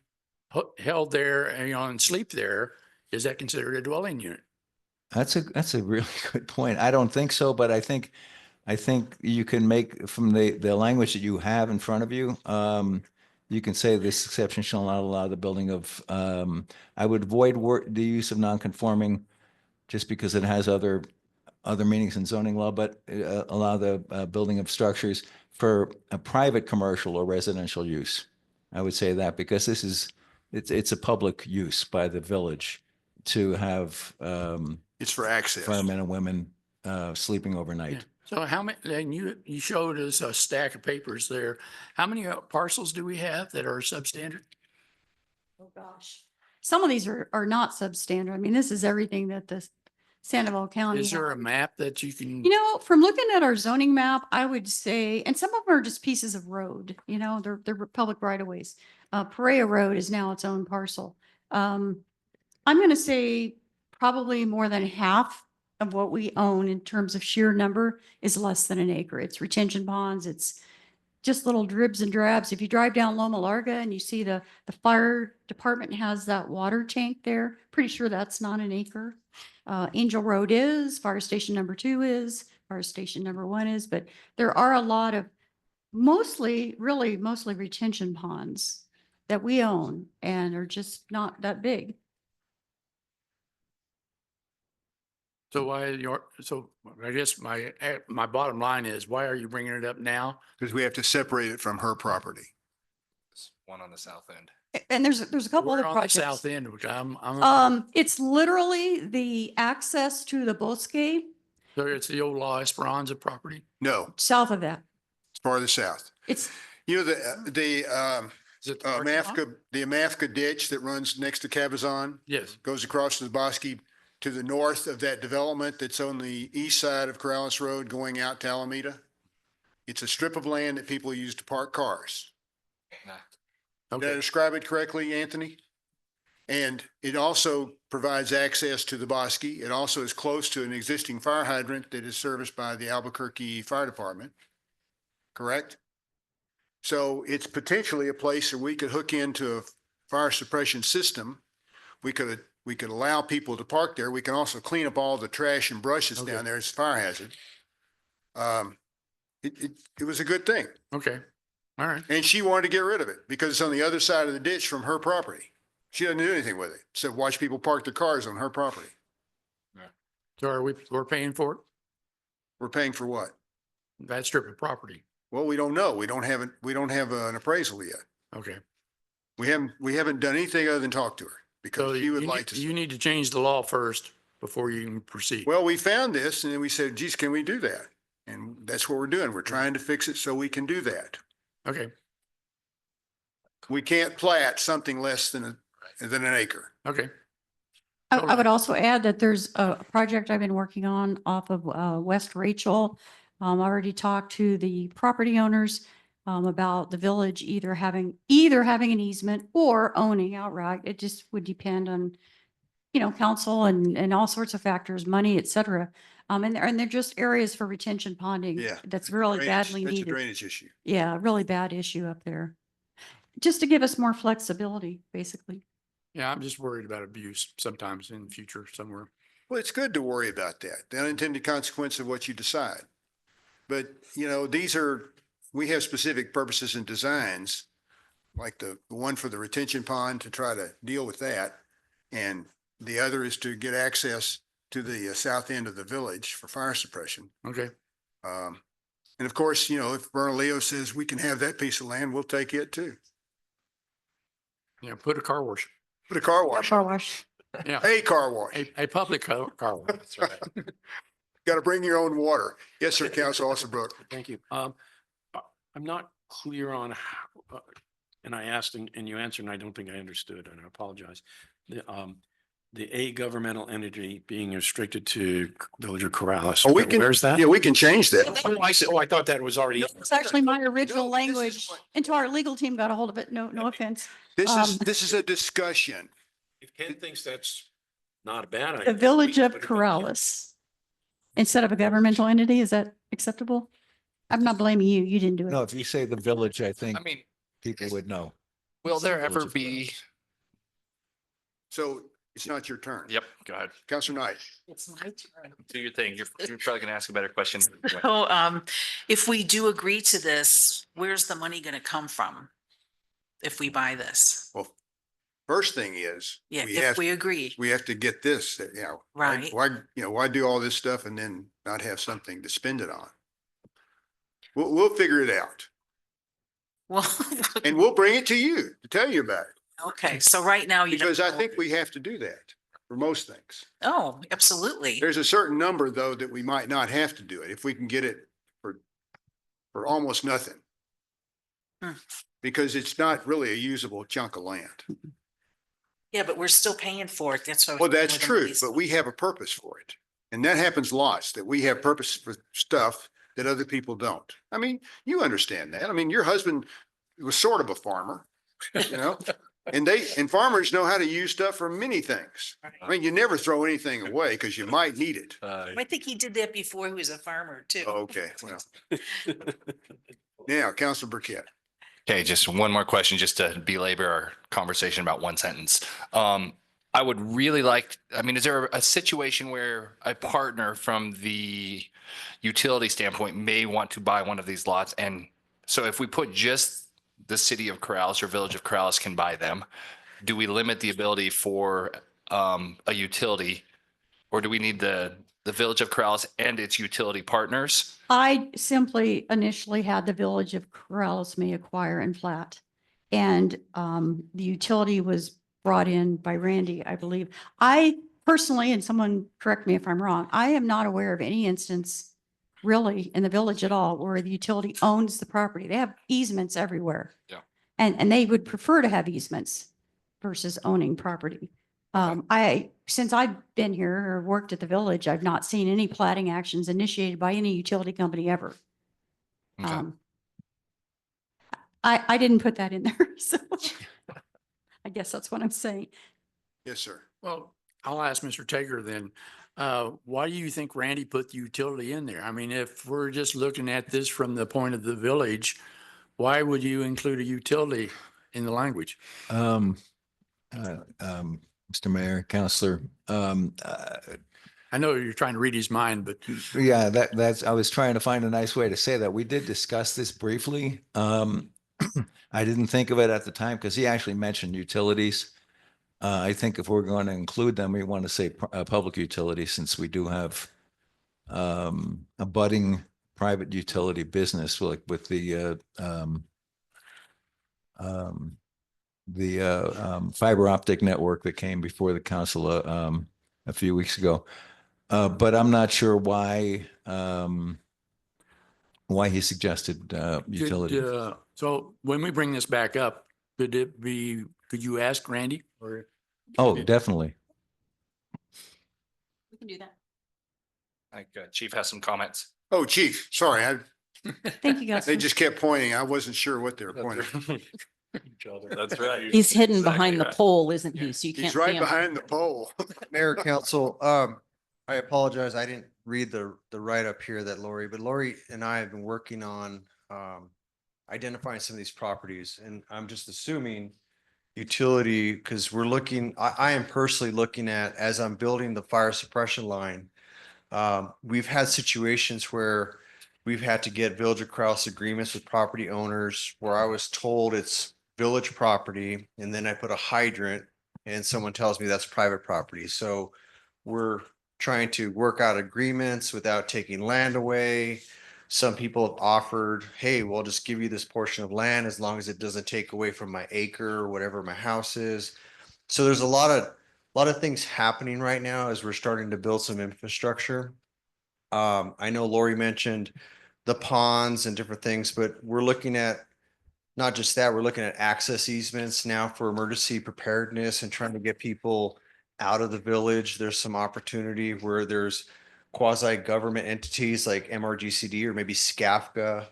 held there and, you know, and sleep there, is that considered a dwelling unit? that's a really good point. I don't think so, but I think you can make from the language that you have in front of you, you can say this exception shall not allow the building of, I would avoid the use of non-conforming just because it has other meanings in zoning law, but allow the building of structures for a private commercial or residential use. I would say that because it's a public use by the village to have It's for access. firemen and women sleeping Yeah. overnight. So how many, and you showed us a stack of papers there. How many parcels do we have that are substandard? Oh, gosh. Some of these are not substandard. I mean, this is everything that the Sandoval County. Is there a map that you can? You know, from looking at our zoning map, I would say, and some of them are just pieces of road, you know, they're public right of ways. Perea Road is now its own parcel. I'm going to say probably more than half of what we own in terms of sheer number is less than an acre. It's retention ponds. It's just little dribs and drabs. If you drive down Loma Larga and you see the fire department has that water tank there, pretty sure that's not an acre. Angel Road is, fire station number 2 is, fire station number 1 is, but there are a lot of mostly retention ponds that we own and are just not that big. So I guess my bottom line is, why are you bringing it up now? Because we have to separate it from her property. One on the south end. And there's a couple We're other on the projects. south end, which I'm, It's literally the access to the Bosque so it's the old La Esperanza property? No, south of that. it's farther south. It's You know, the Is it the parking lot? Amafka ditch that runs next to Cabazon Yes. goes across to the Bosque to the north of that development that's on the east side of Corrales Road going out to Alameda. It's a strip of land that people use to park cars. Did I Okay. describe it correctly, Anthony? And it also provides access to the Bosque. It also is close to an existing fire hydrant that is serviced by the Albuquerque Fire Department. Correct? So it's potentially a place where we could hook into a fire suppression system. We could allow people to park there. We can also clean up all the trash and brushes Okay. down there. It's a fire hazard. It was a good thing. Okay. All right. And she wanted to get rid of it because it's on the other side of the ditch from her property. She doesn't do anything with it. So watch people park their cars on her property. So we're paying for it? We're paying for what? That strip of property? Well, we don't know. We don't have an appraisal yet. Okay. We haven't done anything other than talk to her So because she would like you to. need to change the law first before you can proceed. Well, we found this and then we said, geez, can we do that? And that's what we're doing. We're trying to fix it so we can do that. Okay. We can't plat something less than an acre. Okay. I would also add that there's a project I've been working on off of West Rachel. I already talked to the property owners about the village either having an easement or owning outright. It just would depend on, you know, council and all sorts of factors, money, et cetera. And they're just areas for retention ponding. Yeah. That's really Drainage- badly That's a needed. drainage issue. Yeah, really bad issue up there. Just to give us more flexibility, basically. Yeah, I'm just worried about abuse sometimes in the future somewhere. Well, it's good to worry about that, the unintended consequence of what you decide. But, you know, we have specific purposes and designs, like the one for the retention pond to try to deal with that. And the other is to get access to the south end of the village for fire suppression. Okay. And of course, you know, if Bernalillo says we can have that piece of land, we'll take it too. Yeah, put a car wash. Put a car wash. Car wash. Yeah, A car wash. a public car wash. That's right. Got to bring your own water. Yes, sir, Council Estabrook. Thank you. I'm not clear on how, and I asked and you answered, and I don't think I understood, and I apologize. The a governmental entity being restricted to Village of Corrales. Oh, we can, Where's that? yeah, we can change that. Oh, I see. Oh, I thought that was already. It's actually my original No, this is language what- until our legal team got a hold of it. No, no offense. This is a discussion. If Ken thinks that's not a bad idea. The Village we of can put it back in. Corrales. Instead of a governmental entity, is that acceptable? I'm not blaming you. You didn't do it. No, if you say the village, I think I mean, people would know. will there Village ever of be? So it's not your turn. Yep, go ahead. Councilor Knight. It's my turn. Do your thing. You're probably gonna ask a better question. So, if we do agree to this, where's the money gonna come from? If we buy this? Well, first thing is. Yeah, we if have- we agree. We have to get this, you know. Right. Why, why do all this stuff and then not have something to spend it on? We'll figure it out Well, and we'll bring it to you to tell you about it. okay, so right now you don't. Because I know- think we have to do that for most things. Oh, absolutely. There's a certain number though that we might not have to do it if we can get it for almost nothing. Hmm. Because it's not really a usable chunk of land. Yeah, but we're still paying for it. That's why. Well, that's true, but we have a purpose for it. And that happens lots, that we have purpose for stuff that other people don't. I mean, you understand that. I mean, your husband was sort of a farmer, you know? And farmers know how to use stuff for many things. I mean, you never throw anything away because you might need it. I think he did that before he was a farmer too. Okay, well. Now, Councilor Burkett. Okay, just one more question, just to belabor our conversation about one sentence. I would really like, I mean, is there a situation where a partner from the utility standpoint may want to buy one of these lots? And so if we put just the city of Corrales or Village of Corrales can buy them, do we limit the ability for a utility? Or do we need the Village of Corrales and its utility partners? I simply initially had the Village of Corrales may acquire and plat. And the utility was brought in by Randy, I believe. I personally, and someone correct me if I'm wrong, I am not aware of any instance really in the village at all where the utility owns the property. They have easements everywhere. Yeah. And they would prefer to have easements versus owning property. Since I've been here or worked at the village, I've not seen any platting actions initiated by any utility company ever. Okay. I didn't put that in there, so I guess that's what I'm saying. Yes, sir. Well, I'll ask Mr. Tager then, why do you think Randy put the utility in there? I mean, if we're just looking at this from the point of the village, why would you include a utility in the language? Mr. Mayor, Counselor, I know you're trying to read his mind, but yeah, that's, I was trying to find a nice way to say that. We did discuss this briefly. I didn't think of it at the time because he actually mentioned utilities. I think if we're going to include them, we want to say public utility since we do have a budding private utility business like with the fiber optic network that came before the council a few weeks ago. But I'm not sure why he suggested utility. so when we bring this back up, could you ask Randy? Or Oh, definitely. We can do that. I think Chief has some comments. Oh, Chief, sorry, Thank you, guys. they just kept pointing. I wasn't sure what they were pointing. That's right. He's hidden behind the pole, isn't he? So you can't He's see right him. behind the pole. Mayor, council, I apologize. I didn't read the write-up here that but Lori and I have been working on identifying some of these properties, and I'm just assuming utility, because we're looking, I am personally looking at, as I'm building the fire suppression line, we've had situations where we've had to get Village of Corrales agreements with property owners where I was told it's village property, and then I put a hydrant and someone tells me that's private property. So we're trying to work out agreements without taking land away. Some people have offered, hey, we'll just give you this portion of land as long as it doesn't take away from my acre or whatever my house is. So there's a lot of lot of things happening right now as we're starting to build some infrastructure. I know Lori mentioned the ponds and different things, but we're looking at not just that, we're looking at access easements now for emergency preparedness and trying to get people out of the village. There's some opportunity where there's quasi-government entities like MRGCD or maybe SCAFCA,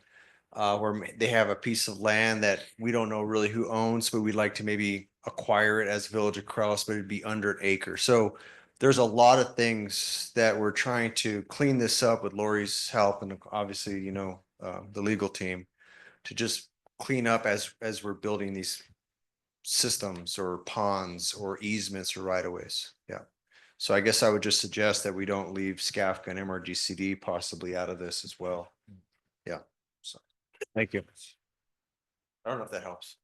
where they have a piece of land that we don't know really who owns, but we'd like to maybe acquire it as Village of Krause, but it'd be under an acre. So there's a lot of things that we're trying to clean this up with Lori's help and obviously, the legal team to just clean up as we're building these systems or ponds or easements or right of ways. Yeah. So I guess I would just suggest that we don't leave SCAFCA and MRGCD possibly out of this as well. Yeah. So, thank you. I don't know if that helps.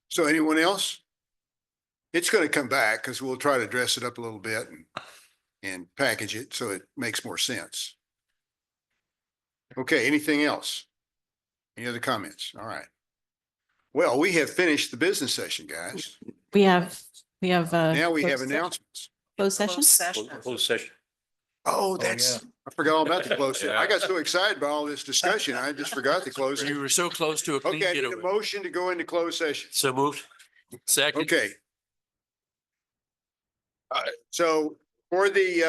So anyone else? It's going to come back because we'll try to dress it up a little bit and package it so it makes more sense. Okay, anything else? Any other comments? All right. Well, we have finished the business session, guys. We have. Now we have closed session. announcements. Closed session? Closed session. Oh, I forgot all about the closed session. I got so excited by all this discussion. I just forgot the closed. You were so close to a clean Okay, I need a getaway. motion to go into closed session. So moved. Second. Okay. So for the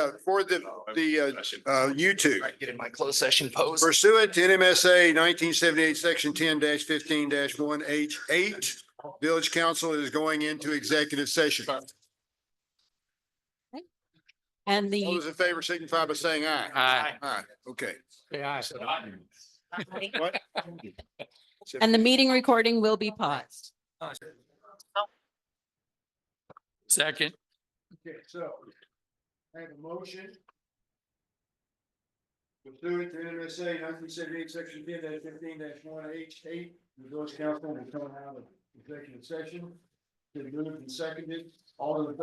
YouTube. Get in my closed session pose. Pursuant to NMSA 1978, section 10-15-1H8, Village Council is going into executive session. All And the. those in favor signify by saying aye. Aye. Aye, okay. Yeah. What? And the meeting recording will be paused. Second. Okay, so I have a motion. Pursuant to NMSA 1978, section 10-15-1H8, the village council will come out of executive session. Been moved and seconded. All those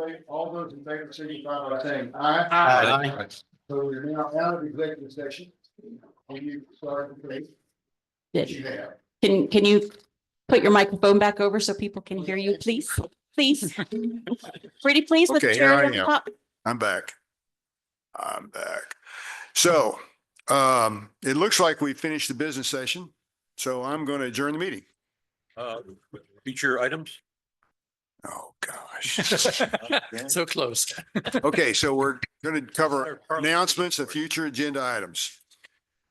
in favor signify by saying aye. Aye. So we're now out of executive session. And you start the case that you have. Can you put your microphone back over so people can hear you, please? Please. Pretty please with the Okay, chair here I at the am. top. I'm back. So, it looks like we finished the business session. So I'm going to adjourn the meeting. Future items? Oh, gosh. So close. Okay, so we're going to cover announcements of future agenda items.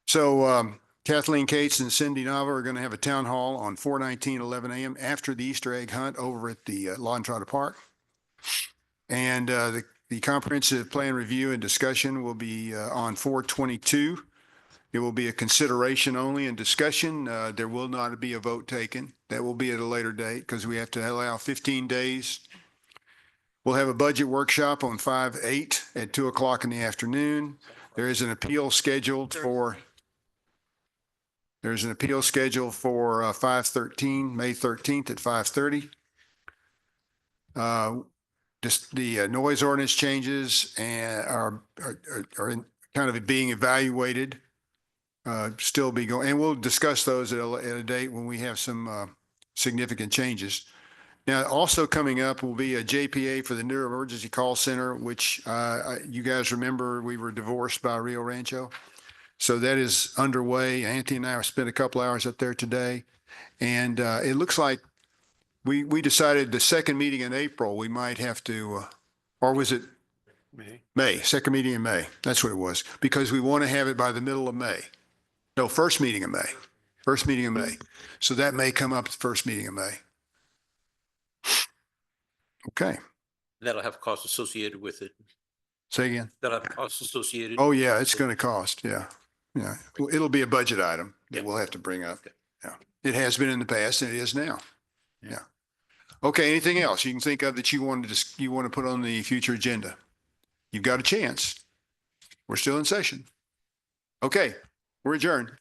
So, Kathleen Cates and Cindy Nava are going to have a town hall on 4/19, 11 a.m. after the Easter egg hunt over at the La Entrada Park. And the comprehensive plan review and discussion will be on 4/22. It will be a consideration only and discussion. There will not be a vote taken. That will be at a later date because we have to allow 15 days. We'll have a budget workshop on 5/8 at 2:00 in the afternoon. There is an appeal scheduled for 5/13, May 13th at 5:30. Just the noise ordinance changes and are kind of being evaluated. Still be going, and we'll discuss those at a date when we have some significant changes. Now, also coming up will be a JPA for the Neuro Emergency Call Center, which you guys remember we were divorced by Rio Rancho. So that is underway. Anthony and I spent a couple hours up there today, and it looks like we decided the second meeting in April, we might have to, or was it May, second meeting in May? That's what it was, because we want to have it by the middle of May. No, first meeting in May. So that may come up at the first meeting in May. Okay. That'll have costs associated with it. Say again. That'll have costs associated. Oh, yeah, it's going to cost. Yeah. Yeah. It'll be a budget item that we'll have to bring up. Yeah. It has been in the past and it is now. Yeah. Okay. Anything else you can think of that you want to put on the future agenda? You've got a chance. We're still in session. Okay. We're adjourned.